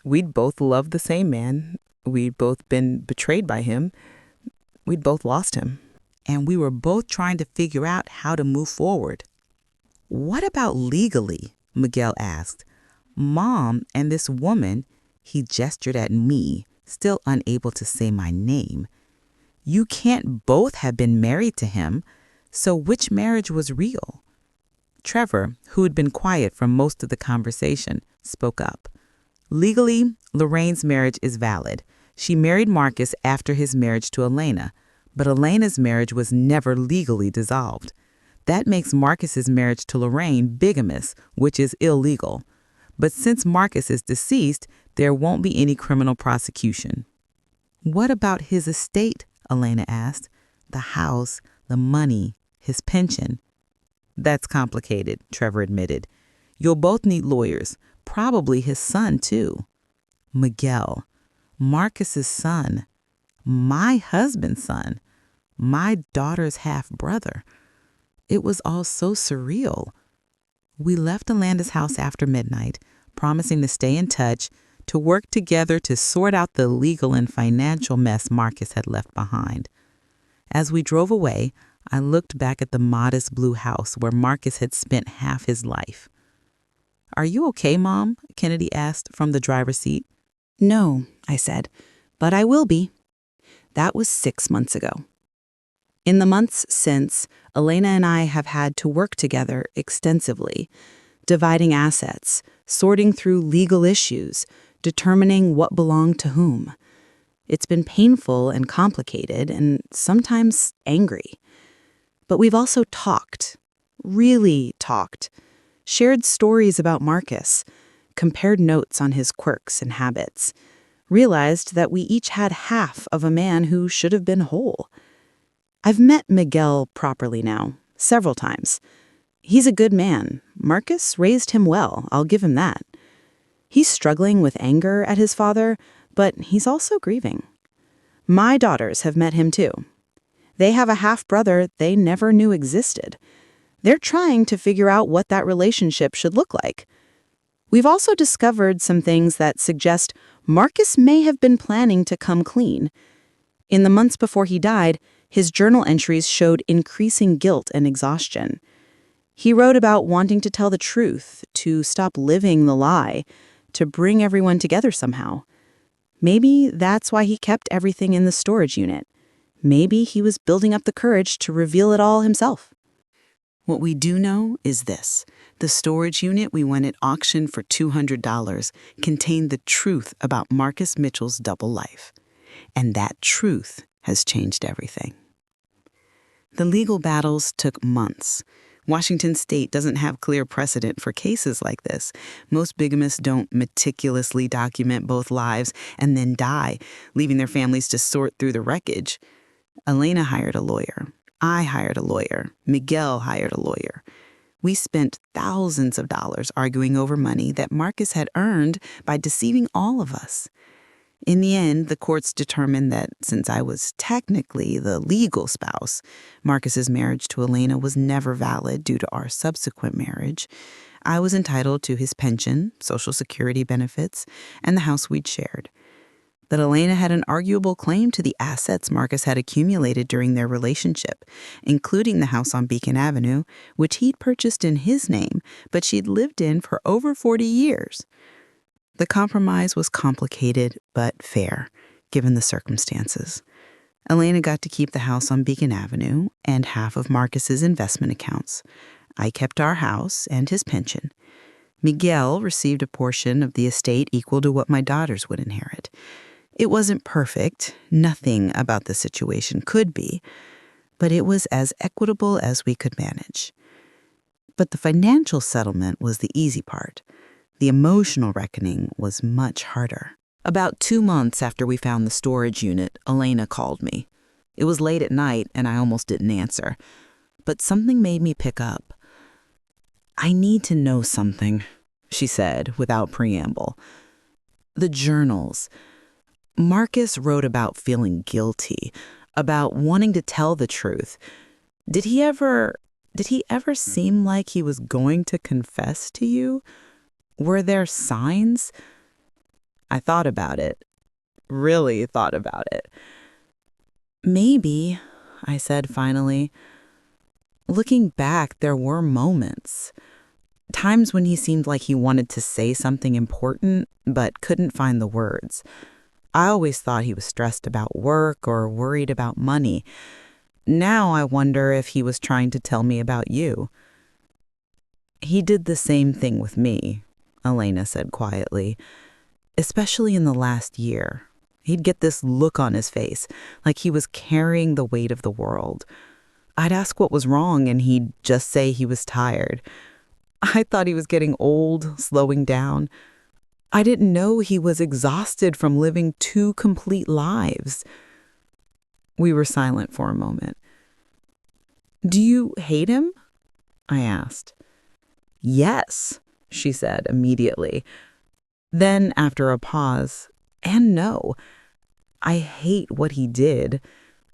We'd both loved the same man. We'd both been betrayed by him. We'd both lost him. And we were both trying to figure out how to move forward. What about legally? Miguel asked. Mom and this woman, he gestured at me, still unable to say my name. You can't both have been married to him, so which marriage was real? Trevor, who had been quiet for most of the conversation, spoke up. Legally, Lorraine's marriage is valid. She married Marcus after his marriage to Elena, but Elena's marriage was never legally dissolved. That makes Marcus's marriage to Lorraine bigamous, which is illegal. But since Marcus is deceased, there won't be any criminal prosecution. What about his estate? Elena asked. The house, the money, his pension. That's complicated, Trevor admitted. You'll both need lawyers, probably his son too. Miguel, Marcus's son, my husband's son, my daughter's half-brother. It was all so surreal. We left Alanda's house after midnight, promising to stay in touch, to work together to sort out the legal and financial mess Marcus had left behind. As we drove away, I looked back at the modest blue house where Marcus had spent half his life. "Are you okay, Mom?" Kennedy asked from the driver's seat. No, I said, but I will be. That was 6 months ago. In the months since, Elena and I have had to work together extensively, dividing assets, sorting through legal issues, determining what belonged to whom. It's been painful and complicated and sometimes angry. But we've also talked, really talked, shared stories about Marcus, compared notes on his quirks and habits, realized that we each had half of a man who should have been whole. I've met Miguel properly now, several times. He's a good man. Marcus raised him well, I'll give him that. He's struggling with anger at his father, but he's also grieving. My daughters have met him too. They have a half-brother they never knew existed. They're trying to figure out what that relationship should look like. We've also discovered some things that suggest Marcus may have been planning to come clean. In the months before he died, his journal entries showed increasing guilt and exhaustion. He wrote about wanting to tell the truth, to stop living the lie, to bring everyone together somehow. Maybe that's why he kept everything in the storage unit. Maybe he was building up the courage to reveal it all himself. What we do know is this. The storage unit we won at auction for $200 contained the truth about Marcus Mitchell's double life. And that truth has changed everything. The legal battles took months. Washington state doesn't have clear precedent for cases like this. Most bigamists don't meticulously document both lives and then die, leaving their families to sort through the wreckage. Elena hired a lawyer. I hired a lawyer. Miguel hired a lawyer. We spent thousands of dollars arguing over money that Marcus had earned by deceiving all of us. In the end, the courts determined that since I was technically the legal spouse, Marcus's marriage to Elena was never valid due to our subsequent marriage. I was entitled to his pension, Social Security benefits, and the house we'd shared. That Elena had an arguable claim to the assets Marcus had accumulated during their relationship, including the house on Beacon Avenue, which he'd purchased in his name, but she'd lived in for over 40 years. The compromise was complicated but fair, given the circumstances. Elena got to keep the house on Beacon Avenue and half of Marcus's investment accounts. I kept our house and his pension. Miguel received a portion of the estate equal to what my daughters would inherit. It wasn't perfect. Nothing about the situation could be, but it was as equitable as we could manage. But the financial settlement was the easy part. The emotional reckoning was much harder. About 2 months after we found the storage unit, Elena called me. It was late at night, and I almost didn't answer. But something made me pick up. "I need to know something," she said without preamble. "The journals. Marcus wrote about feeling guilty, about wanting to tell the truth. Did he ever seem like he was going to confess to you? Were there signs?" I thought about it. Really thought about it. "Maybe," I said finally. Looking back, there were moments. Times when he seemed like he wanted to say something important, but couldn't find the words. I always thought he was stressed about work or worried about money. Now I wonder if he was trying to tell me about you. "He did the same thing with me," Elena said quietly. "Especially in the last year. He'd get this look on his face, like he was carrying the weight of the world. I'd ask what was wrong, and he'd just say he was tired. I thought he was getting old, slowing down. I didn't know he was exhausted from living 2 complete lives." We were silent for a moment. "Do you hate him?" I asked. "Yes," she said immediately. Then, after a pause, and no, I hate what he did.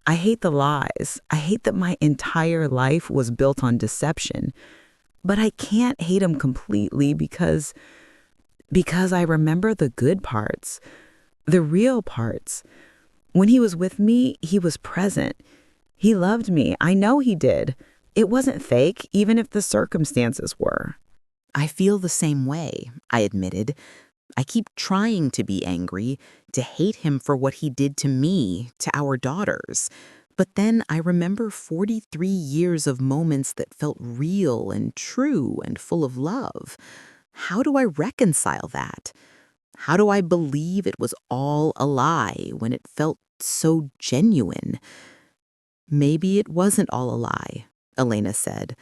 I hate the lies. I hate that my entire life was built on deception. But I can't hate him completely because I remember the good parts, the real parts. When he was with me, he was present. He loved me. I know he did. It wasn't fake, even if the circumstances were. I feel the same way, I admitted. I keep trying to be angry, to hate him for what he did to me, to our daughters. But then I remember 43 years of moments that felt real and true and full of love. How do I reconcile that? How do I believe it was all a lie when it felt so genuine? Maybe it wasn't all a lie, Elena said.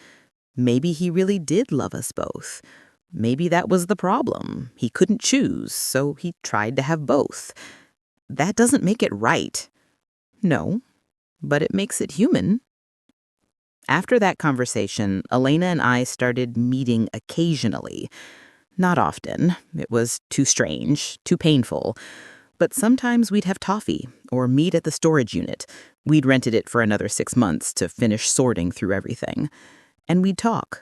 Maybe he really did love us both. Maybe that was the problem. He couldn't choose, so he tried to have both. That doesn't make it right. No, but it makes it human. After that conversation, Elena and I started meeting occasionally. Not often. It was too strange, too painful. But sometimes we'd have toffee or meet at the storage unit. We'd rented it for another 6 months to finish sorting through everything. And we'd talk.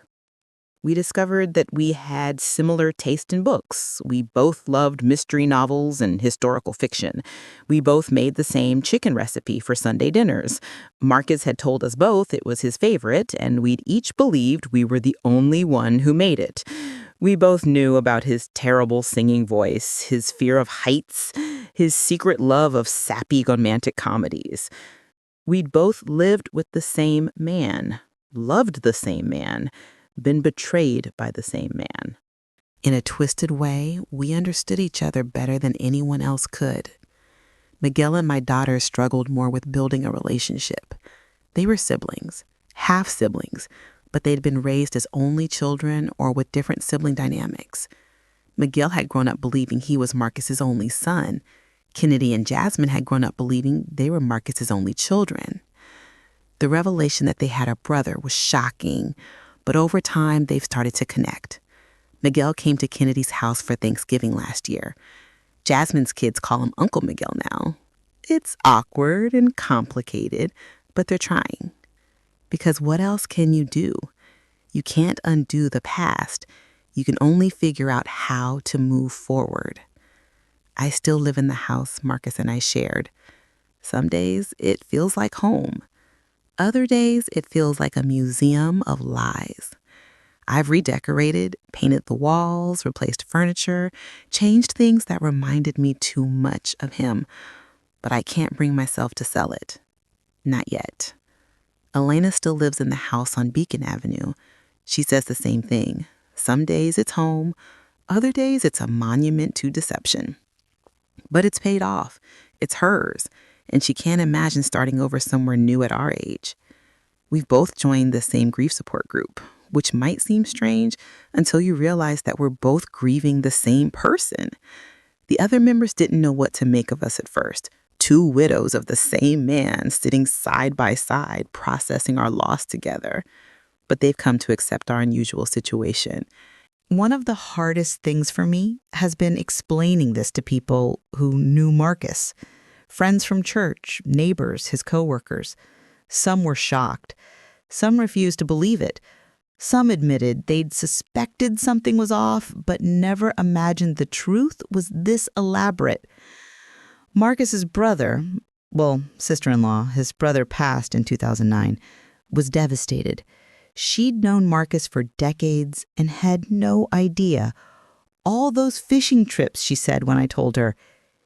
We discovered that we had similar taste in books. We both loved mystery novels and historical fiction. We both made the same chicken recipe for Sunday dinners. Marcus had told us both it was his favorite, and we'd each believed we were the only one who made it. We both knew about his terrible singing voice, his fear of heights, his secret love of sappy romantic comedies. We'd both lived with the same man, loved the same man, been betrayed by the same man. In a twisted way, we understood each other better than anyone else could. Miguel and my daughter struggled more with building a relationship. They were siblings, half siblings, but they'd been raised as only children or with different sibling dynamics. Miguel had grown up believing he was Marcus's only son. Kennedy and Jasmine had grown up believing they were Marcus's only children. The revelation that they had a brother was shocking, but over time, they've started to connect. Miguel came to Kennedy's house for Thanksgiving last year. Jasmine's kids call him Uncle Miguel now. It's awkward and complicated, but they're trying. Because what else can you do? You can't undo the past. You can only figure out how to move forward. I still live in the house Marcus and I shared. Some days, it feels like home. Other days, it feels like a museum of lies. I've redecorated, painted the walls, replaced furniture, changed things that reminded me too much of him, but I can't bring myself to sell it. Not yet. Elena still lives in the house on Beacon Avenue. She says the same thing. Some days it's home, other days it's a monument to deception. But it's paid off. It's hers. And she can't imagine starting over somewhere new at our age. We've both joined the same grief support group, which might seem strange until you realize that we're both grieving the same person. The other members didn't know what to make of us at first. Two widows of the same man sitting side by side processing our loss together. But they've come to accept our unusual situation. One of the hardest things for me has been explaining this to people who knew Marcus. Friends from church, neighbors, his coworkers. Some were shocked. Some refused to believe it. Some admitted they'd suspected something was off, but never imagined the truth was this elaborate. Marcus's brother, sister-in-law, his brother passed in 2009, was devastated. She'd known Marcus for decades and had no idea. All those fishing trips, she said when I told her.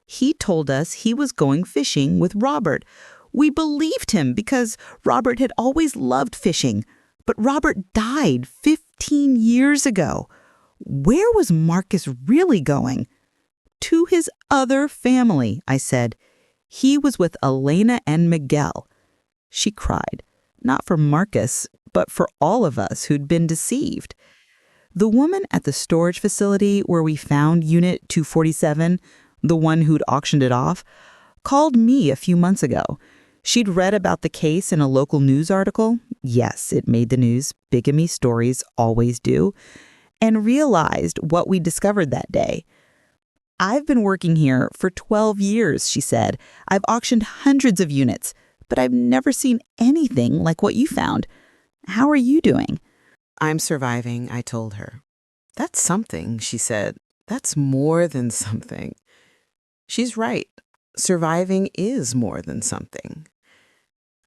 He told us he was going fishing with Robert. We believed him because Robert had always loved fishing. But Robert died 15 years ago. Where was Marcus really going? To his other family, I said. He was with Elena and Miguel. She cried, not for Marcus, but for all of us who'd been deceived. The woman at the storage facility where we found Unit 247, the one who'd auctioned it off, called me a few months ago. She'd read about the case in a local news article. Yes, it made the news. Bigamy stories always do. And realized what we discovered that day. I've been working here for 12 years, she said. I've auctioned hundreds of units, but I've never seen anything like what you found. How are you doing? I'm surviving, I told her. That's something, she said. That's more than something. She's right. Surviving is more than something.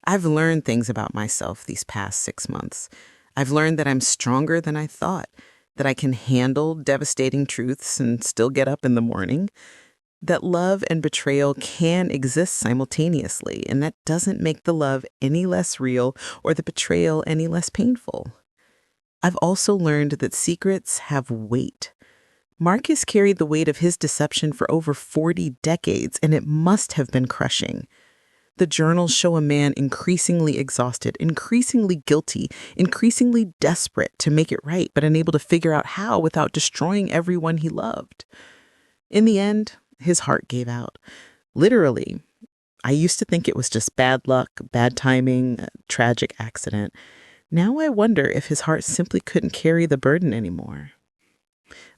I've learned things about myself these past 6 months. I've learned that I'm stronger than I thought, that I can handle devastating truths and still get up in the morning, that love and betrayal can exist simultaneously, and that doesn't make the love any less real or the betrayal any less painful. I've also learned that secrets have weight. Marcus carried the weight of his deception for over 40 decades, and it must have been crushing. The journals show a man increasingly exhausted, increasingly guilty, increasingly desperate to make it right, but unable to figure out how without destroying everyone he loved. In the end, his heart gave out. Literally. I used to think it was just bad luck, bad timing, a tragic accident. Now I wonder if his heart simply couldn't carry the burden anymore.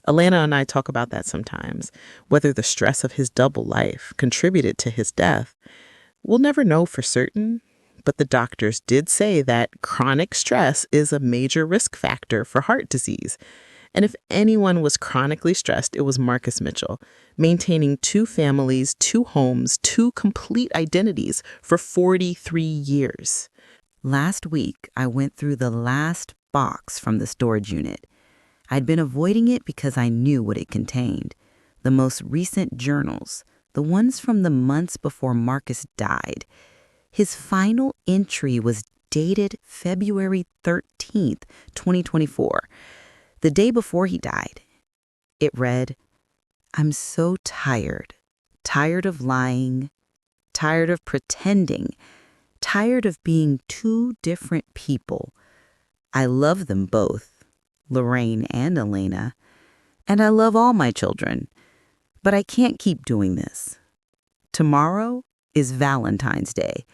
Elena and I talk about that sometimes, whether the stress of his double life contributed to his death. We'll never know for certain, but the doctors did say that chronic stress is a major risk factor for heart disease. And if anyone was chronically stressed, it was Marcus Mitchell, maintaining 2 families, 2 homes, 2 complete identities for 43 years. Last week, I went through the last box from the storage unit. I'd been avoiding it because I knew what it contained. The most recent journals, the ones from the months before Marcus died. His final entry was dated February 13th, 2024, the day before he died. It read, "I'm so tired. Tired of lying. Tired of pretending. Tired of being 2 different people. I love them both, Lorraine and Elena, and I love all my children. But I can't keep doing this. Tomorrow is Valentine's Day.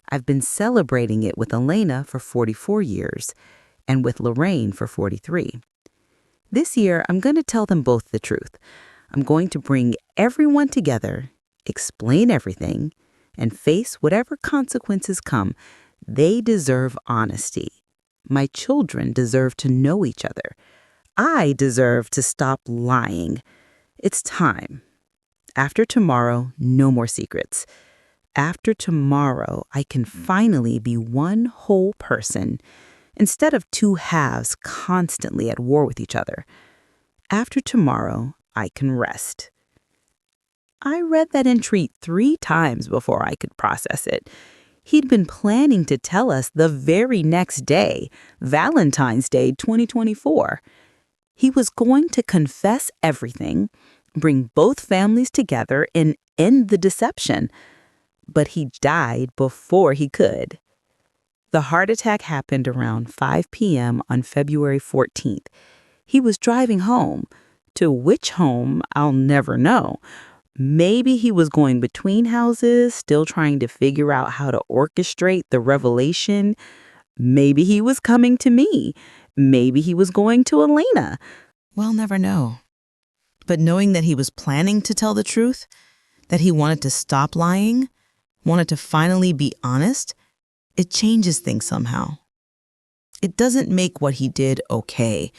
I've been celebrating it with Elena for 44 years and with Lorraine for 43. This year, I'm going to tell them both the truth. I'm going to bring everyone together, explain everything, and face whatever consequences come. They deserve honesty. My children deserve to know each other. I deserve to stop lying. It's time. After tomorrow, no more secrets. After tomorrow, I can finally be one whole person instead of 2 halves constantly at war with each other. After tomorrow, I can rest." I read that entry 3 times before I could process it. He'd been planning to tell us the very next day, Valentine's Day 2024. He was going to confess everything, bring both families together, and end the deception. But he died before he could. The heart attack happened around 5 p.m. on February 14th. He was driving home. To which home, I'll never know. Maybe he was going between houses, still trying to figure out how to orchestrate the revelation. Maybe he was coming to me. Maybe he was going to Elena. We'll never know. But knowing that he was planning to tell the truth, that he wanted to stop lying, wanted to finally be honest, it changes things somehow. It doesn't make what he did okay.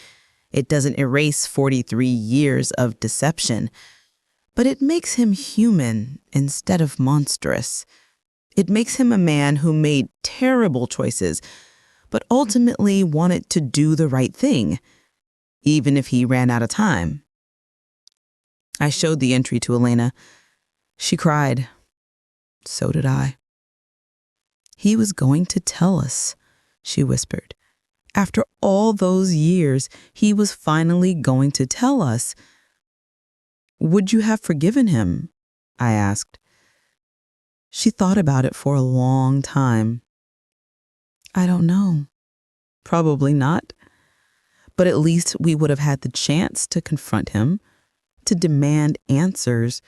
It doesn't erase 43 years of deception. But it makes him human instead of monstrous. It makes him a man who made terrible choices, but ultimately wanted to do the right thing, even if he ran out of time. I showed the entry to Elena. She cried. So did I. "He was going to tell us," she whispered. "After all those years, he was finally going to tell us." "Would you have forgiven him?" I asked. She thought about it for a long time. "I don't know. Probably not. But at least we would have had the chance to confront him, to demand answers,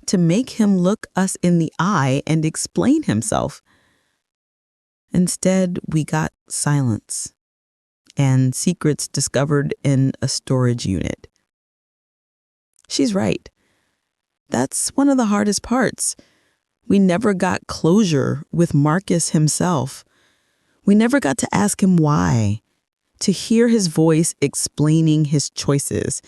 to make him look us in the eye and explain himself. Instead, we got silence and secrets discovered in a storage unit." She's right. That's one of the hardest parts. We never got closure with Marcus himself. We never got to ask him why, to hear his voice explaining his choices,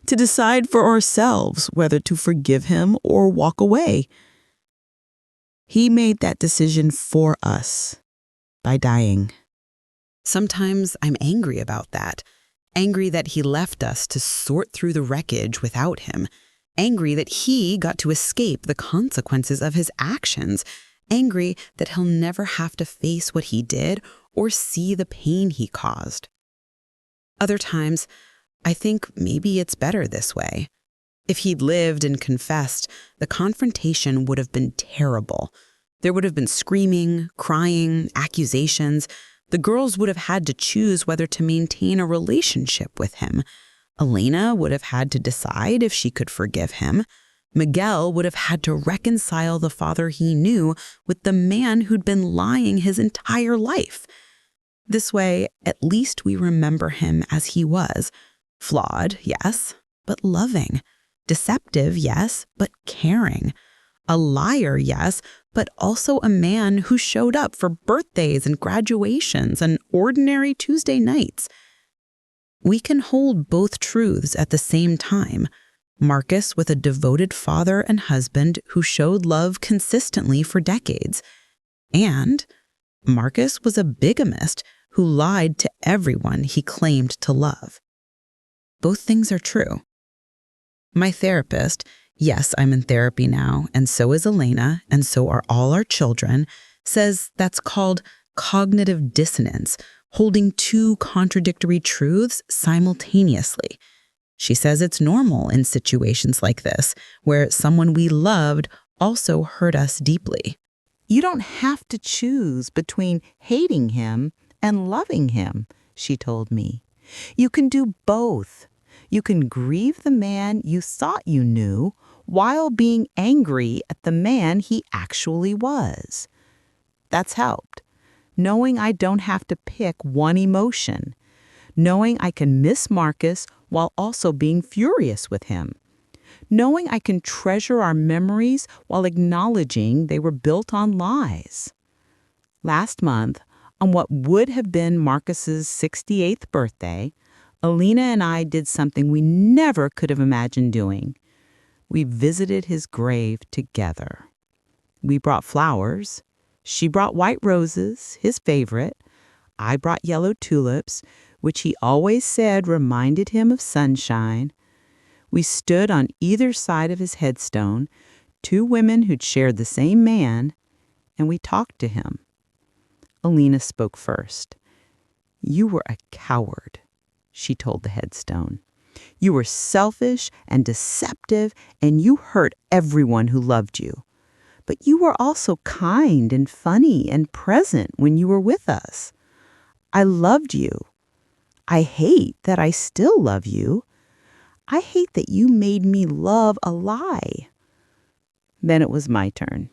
to decide for ourselves whether to forgive him or walk away. He made that decision for us by dying. Sometimes I'm angry about that. Angry that he left us to sort through the wreckage without him. Angry that he got to escape the consequences of his actions. Angry that he'll never have to face what he did or see the pain he caused. Other times, I think maybe it's better this way. If he'd lived and confessed, the confrontation would have been terrible. There would have been screaming, crying, accusations. The girls would have had to choose whether to maintain a relationship with him. Elena would have had to decide if she could forgive him. Miguel would have had to reconcile the father he knew with the man who'd been lying his entire life. This way, at least we remember him as he was. Flawed, yes, but loving. Deceptive, yes, but caring. A liar, yes, but also a man who showed up for birthdays and graduations and ordinary Tuesday nights. We can hold both truths at the same time. Marcus with a devoted father and husband who showed love consistently for decades. And Marcus was a bigamist who lied to everyone he claimed to love. Both things are true. My therapist, yes, I'm in therapy now, and so is Elena, and so are all our children, says that's called cognitive dissonance, holding two contradictory truths simultaneously. She says it's normal in situations like this, where someone we loved also hurt us deeply. You don't have to choose between hating him and loving him, she told me. You can do both. You can grieve the man you thought you knew while being angry at the man he actually was. That's helped. Knowing I don't have to pick one emotion. Knowing I can miss Marcus while also being furious with him. Knowing I can treasure our memories while acknowledging they were built on lies. Last month, on what would have been Marcus's 68th birthday, Alina and I did something we never could have imagined doing. We visited his grave together. We brought flowers. She brought white roses, his favorite. I brought yellow tulips, which he always said reminded him of sunshine. We stood on either side of his headstone, two women who'd shared the same man, and we talked to him. Alina spoke first. "You were a coward," she told the headstone. "You were selfish and deceptive, and you hurt everyone who loved you. But you were also kind and funny and present when you were with us. I loved you. I hate that I still love you. I hate that you made me love a lie." Then it was my turn.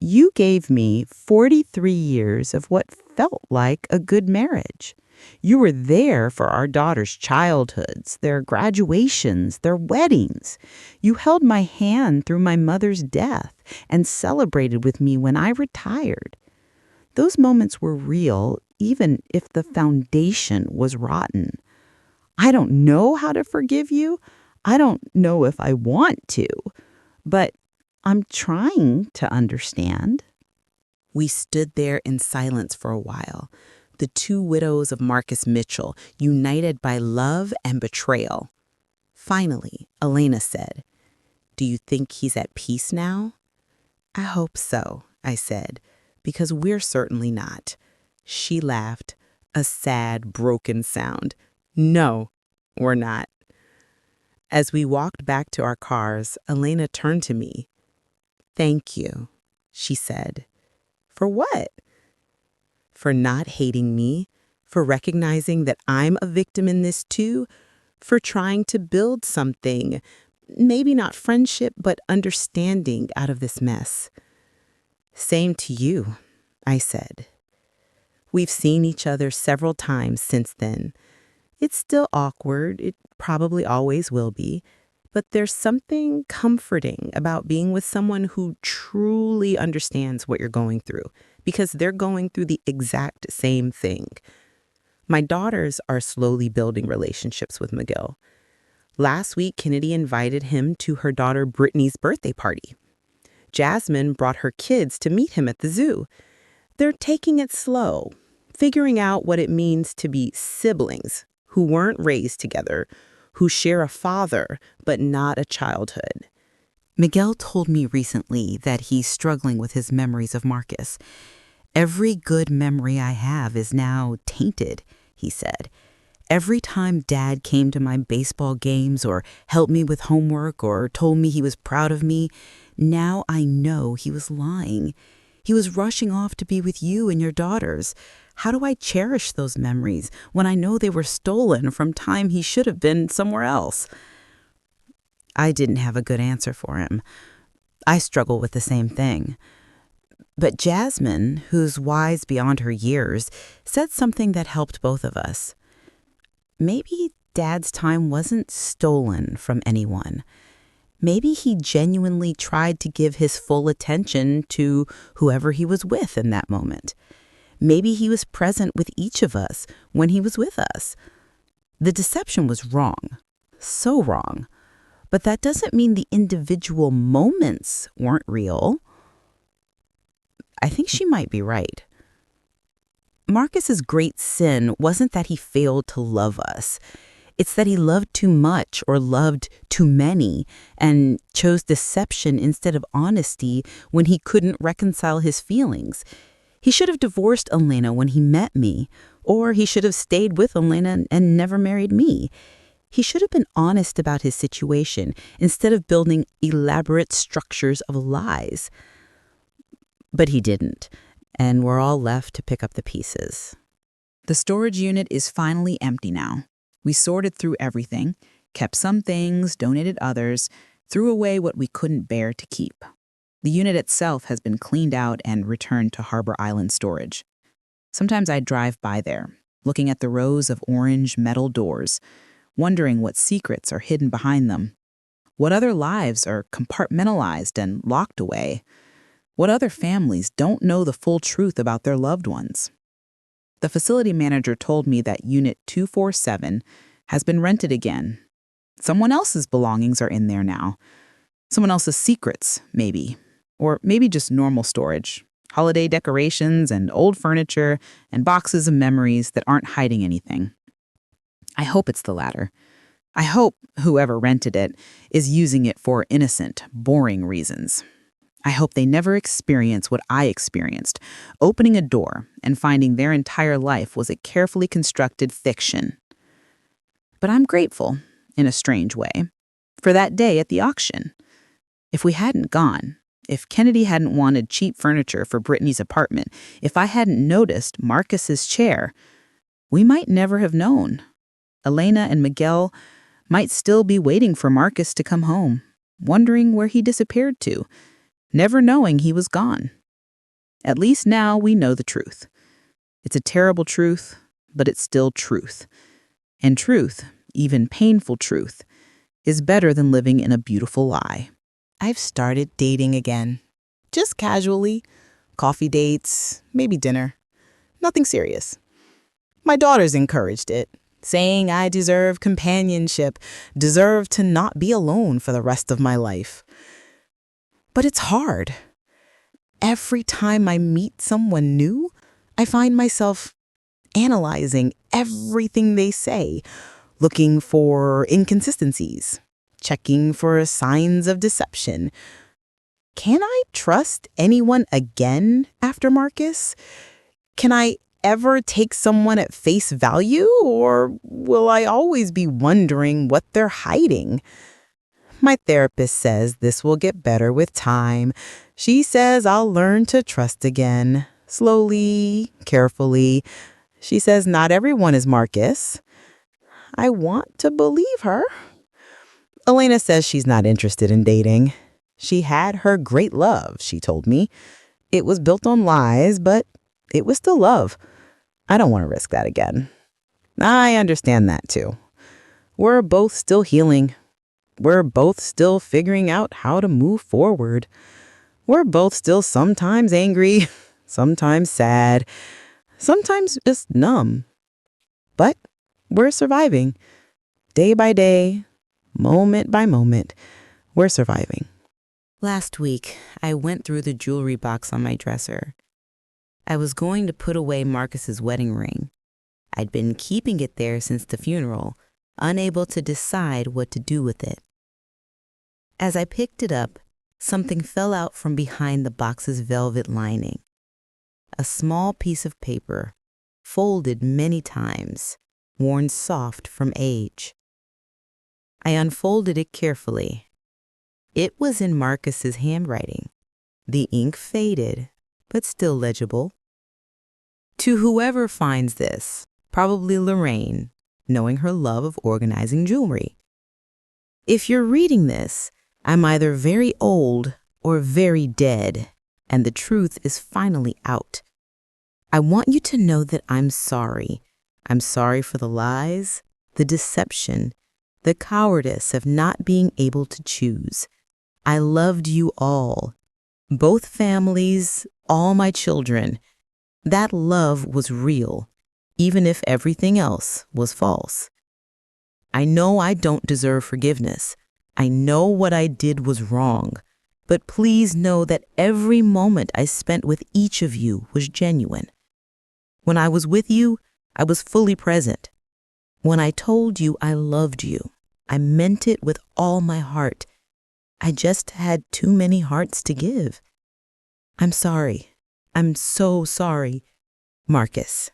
"You gave me 43 years of what felt like a good marriage. You were there for our daughters' childhoods, their graduations, their weddings. You held my hand through my mother's death and celebrated with me when I retired. Those moments were real, even if the foundation was rotten. I don't know how to forgive you. I don't know if I want to, but I'm trying to understand." We stood there in silence for a while, the two widows of Marcus Mitchell, united by love and betrayal. Finally, Elena said, "Do you think he's at peace now?" "I hope so," I said, "because we're certainly not." She laughed, a sad, broken sound. "No, we're not." As we walked back to our cars, Elena turned to me. "Thank you," she said. "For what?" "For not hating me, for recognizing that I'm a victim in this too, for trying to build something, maybe not friendship, but understanding out of this mess." "Same to you," I said. We've seen each other several times since then. It's still awkward, it probably always will be, But there's something comforting about being with someone who truly understands what you're going through, because they're going through the exact same thing. My daughters are slowly building relationships with Miguel. Last week, Kennedy invited him to her daughter Brittany's birthday party. Jasmine brought her kids to meet him at the zoo. They're taking it slow, figuring out what it means to be siblings who weren't raised together, who share a father but not a childhood. Miguel told me recently that he's struggling with his memories of Marcus. Every good memory I have is now tainted, he said. Every time Dad came to my baseball games or helped me with homework or told me he was proud of me, now I know he was lying. He was rushing off to be with you and your daughters. How do I cherish those memories when I know they were stolen from time he should have been somewhere else? I didn't have a good answer for him. I struggle with the same thing. But Jasmine, who's wise beyond her years, said something that helped both of us. Maybe Dad's time wasn't stolen from anyone. Maybe he genuinely tried to give his full attention to whoever he was with in that moment. Maybe he was present with each of us when he was with us. The deception was wrong, so wrong. But that doesn't mean the individual moments weren't real. I think she might be right. Marcus's great sin wasn't that he failed to love us. It's that he loved too much or loved too many and chose deception instead of honesty when he couldn't reconcile his feelings. He should have divorced Elena when he met me, or he should have stayed with Elena and never married me. He should have been honest about his situation instead of building elaborate structures of lies. But he didn't, and we're all left to pick up the pieces. The storage unit is finally empty now. We sorted through everything, kept some things, donated others, threw away what we couldn't bear to keep. The unit itself has been cleaned out and returned to Harbor Island storage. Sometimes I drive by there, looking at the rows of orange metal doors, wondering what secrets are hidden behind them. What other lives are compartmentalized and locked away? What other families don't know the full truth about their loved ones? The facility manager told me that Unit 247 has been rented again. Someone else's belongings are in there now. Someone else's secrets, maybe. Or maybe just normal storage. Holiday decorations and old furniture and boxes of memories that aren't hiding anything. I hope it's the latter. I hope whoever rented it is using it for innocent, boring reasons. I hope they never experience what I experienced, opening a door and finding their entire life was a carefully constructed fiction. But I'm grateful, in a strange way, for that day at the auction. If we hadn't gone, if Kennedy hadn't wanted cheap furniture for Brittany's apartment, if I hadn't noticed Marcus's chair, we might never have known. Elena and Miguel might still be waiting for Marcus to come home, wondering where he disappeared to, never knowing he was gone. At least now we know the truth. It's a terrible truth, but it's still truth. And truth, even painful truth, is better than living in a beautiful lie. I've started dating again. Just casually. Coffee dates, maybe dinner. Nothing serious. My daughters encouraged it, saying I deserve companionship, deserve to not be alone for the rest of my life. But it's hard. Every time I meet someone new, I find myself analyzing everything they say, looking for inconsistencies, checking for signs of deception. Can I trust anyone again after Marcus? Can I ever take someone at face value, or will I always be wondering what they're hiding? My therapist says this will get better with time. She says I'll learn to trust again, slowly, carefully. She says not everyone is Marcus. I want to believe her. Elena says she's not interested in dating. She had her great love, she told me. It was built on lies, but it was still love. I don't want to risk that again. I understand that too. We're both still healing. we're both still figuring out how to move forward. We're both still sometimes angry, sometimes sad, sometimes just numb. But we're surviving. Day by day, moment by moment, we're surviving. Last week, I went through the jewelry box on my dresser. I was going to put away Marcus's wedding ring. I'd been keeping it there since the funeral, unable to decide what to do with it. As I picked it up, something fell out from behind the box's velvet lining. A small piece of paper, folded many times, worn soft from age. I unfolded it carefully. It was in Marcus's handwriting. The ink faded, but still legible. To whoever finds this, probably Lorraine, knowing her love of organizing jewelry. If you're reading this, I'm either very old or very dead, and the truth is finally out. I want you to know that I'm sorry. I'm sorry for the lies, the deception, the cowardice of not being able to choose. I loved you all, both families, all my children. That love was real, even if everything else was false. I know I don't deserve forgiveness. I know what I did was wrong. But please know that every moment I spent with each of you was genuine. When I was with you, I was fully present. When I told you I loved you, I meant it with all my heart. I just had too many hearts to give. I'm sorry. I'm so sorry, Marcus.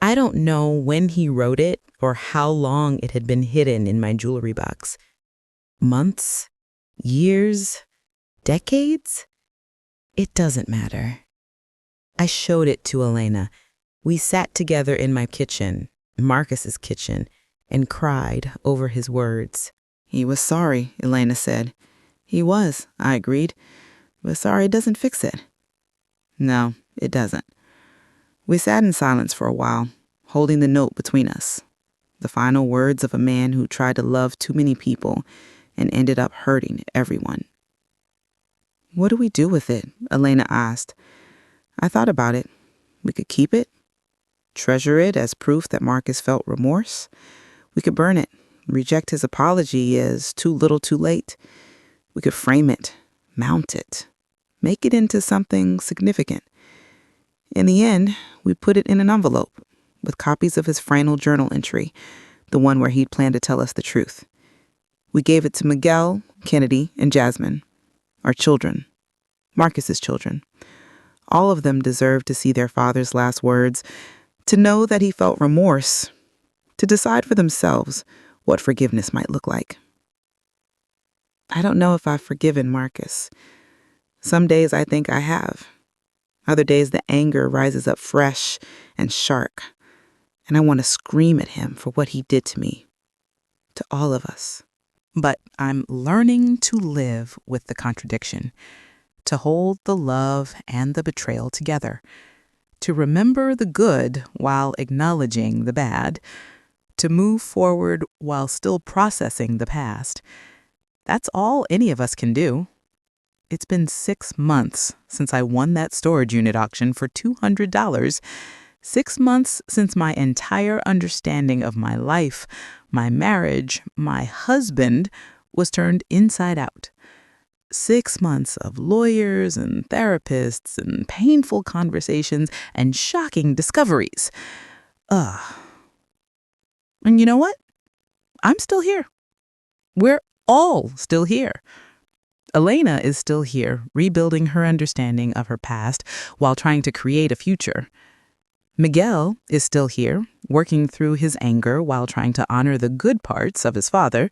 I don't know when he wrote it or how long it had been hidden in my jewelry box. Months? Years? Decades? It doesn't matter. I showed it to Elena. We sat together in my kitchen, Marcus's kitchen, and cried over his words. He was sorry, Elena said. He was, I agreed. But sorry doesn't fix it. No, it doesn't. We sat in silence for a while, holding the note between us. The final words of a man who tried to love too many people and ended up hurting everyone. What do we do with it? Elena asked. I thought about it. We could keep it, treasure it as proof that Marcus felt remorse. We could burn it, reject his apology as too little too late. We could frame it, mount it, make it into something significant. In the end, we put it in an envelope with copies of his final journal entry, the one where he'd planned to tell us the truth. We gave it to Miguel, Kennedy, and Jasmine, our children, Marcus's children. All of them deserved to see their father's last words, to know that he felt remorse, to decide for themselves what forgiveness might look like. I don't know if I've forgiven Marcus. Some days I think I have. Other days the anger rises up fresh and sharp, and I want to scream at him for what he did to me, to all of us. But I'm learning to live with the contradiction, to hold the love and the betrayal together, to remember the good while acknowledging the bad, to move forward while still processing the past. That's all any of us can do. It's been 6 months since I won that storage unit auction for $200. 6 months since my entire understanding of my life, my marriage, my husband was turned inside out. 6 months of lawyers and therapists and painful conversations and shocking discoveries. And you know what? I'm still here. We're all still here. Elena is still here, rebuilding her understanding of her past while trying to create a future. Miguel is still here, working through his anger while trying to honor the good parts of his father.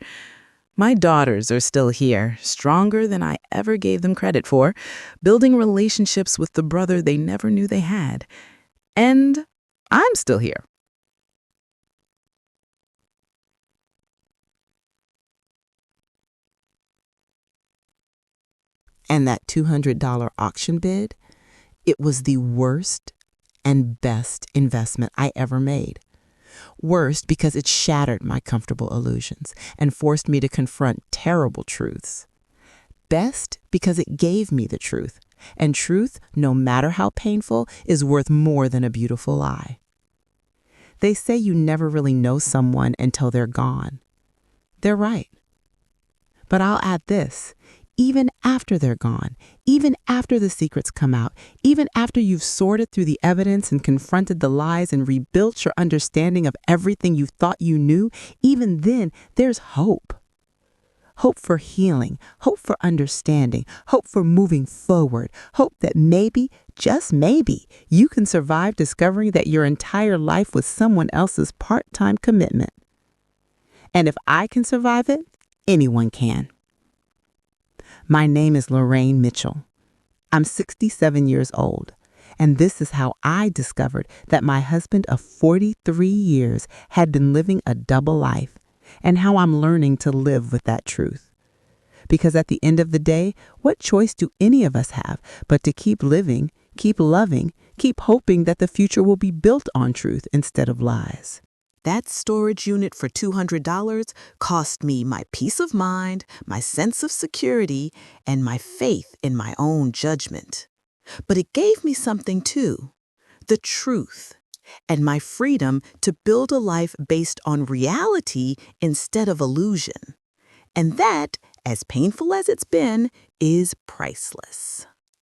My daughters are still here, stronger than I ever gave them credit for, building relationships with the brother they never knew they had. And I'm still here. And that $200 auction bid, it was the worst and best investment I ever made. Worst, because it shattered my comfortable illusions and forced me to confront terrible truths. Best, because it gave me the truth. And truth, no matter how painful, is worth more than a beautiful lie. They say you never really know someone until they're gone. They're right. But I'll add this. Even after they're gone, even after the secrets come out, even after you've sorted through the evidence and confronted the lies and rebuilt your understanding of everything you thought you knew, even then, there's hope. Hope for healing, hope for understanding, hope for moving forward, hope that maybe, just maybe, you can survive discovering that your entire life was someone else's part-time commitment. And if I can survive it, anyone can. My name is Lorraine Mitchell. I'm 67 years old, and this is how I discovered that my husband of 43 years had been living a double life, and how I'm learning to live with that truth. Because at the end of the day, what choice do any of us have but to keep living, keep loving, keep hoping that the future will be built on truth instead of lies? That storage unit for $200 cost me my peace of mind, my sense of security, and my faith in my own judgment. But it gave me something too, the truth, and my freedom to build a life based on reality instead of illusion. And that, as painful as it's been, is priceless.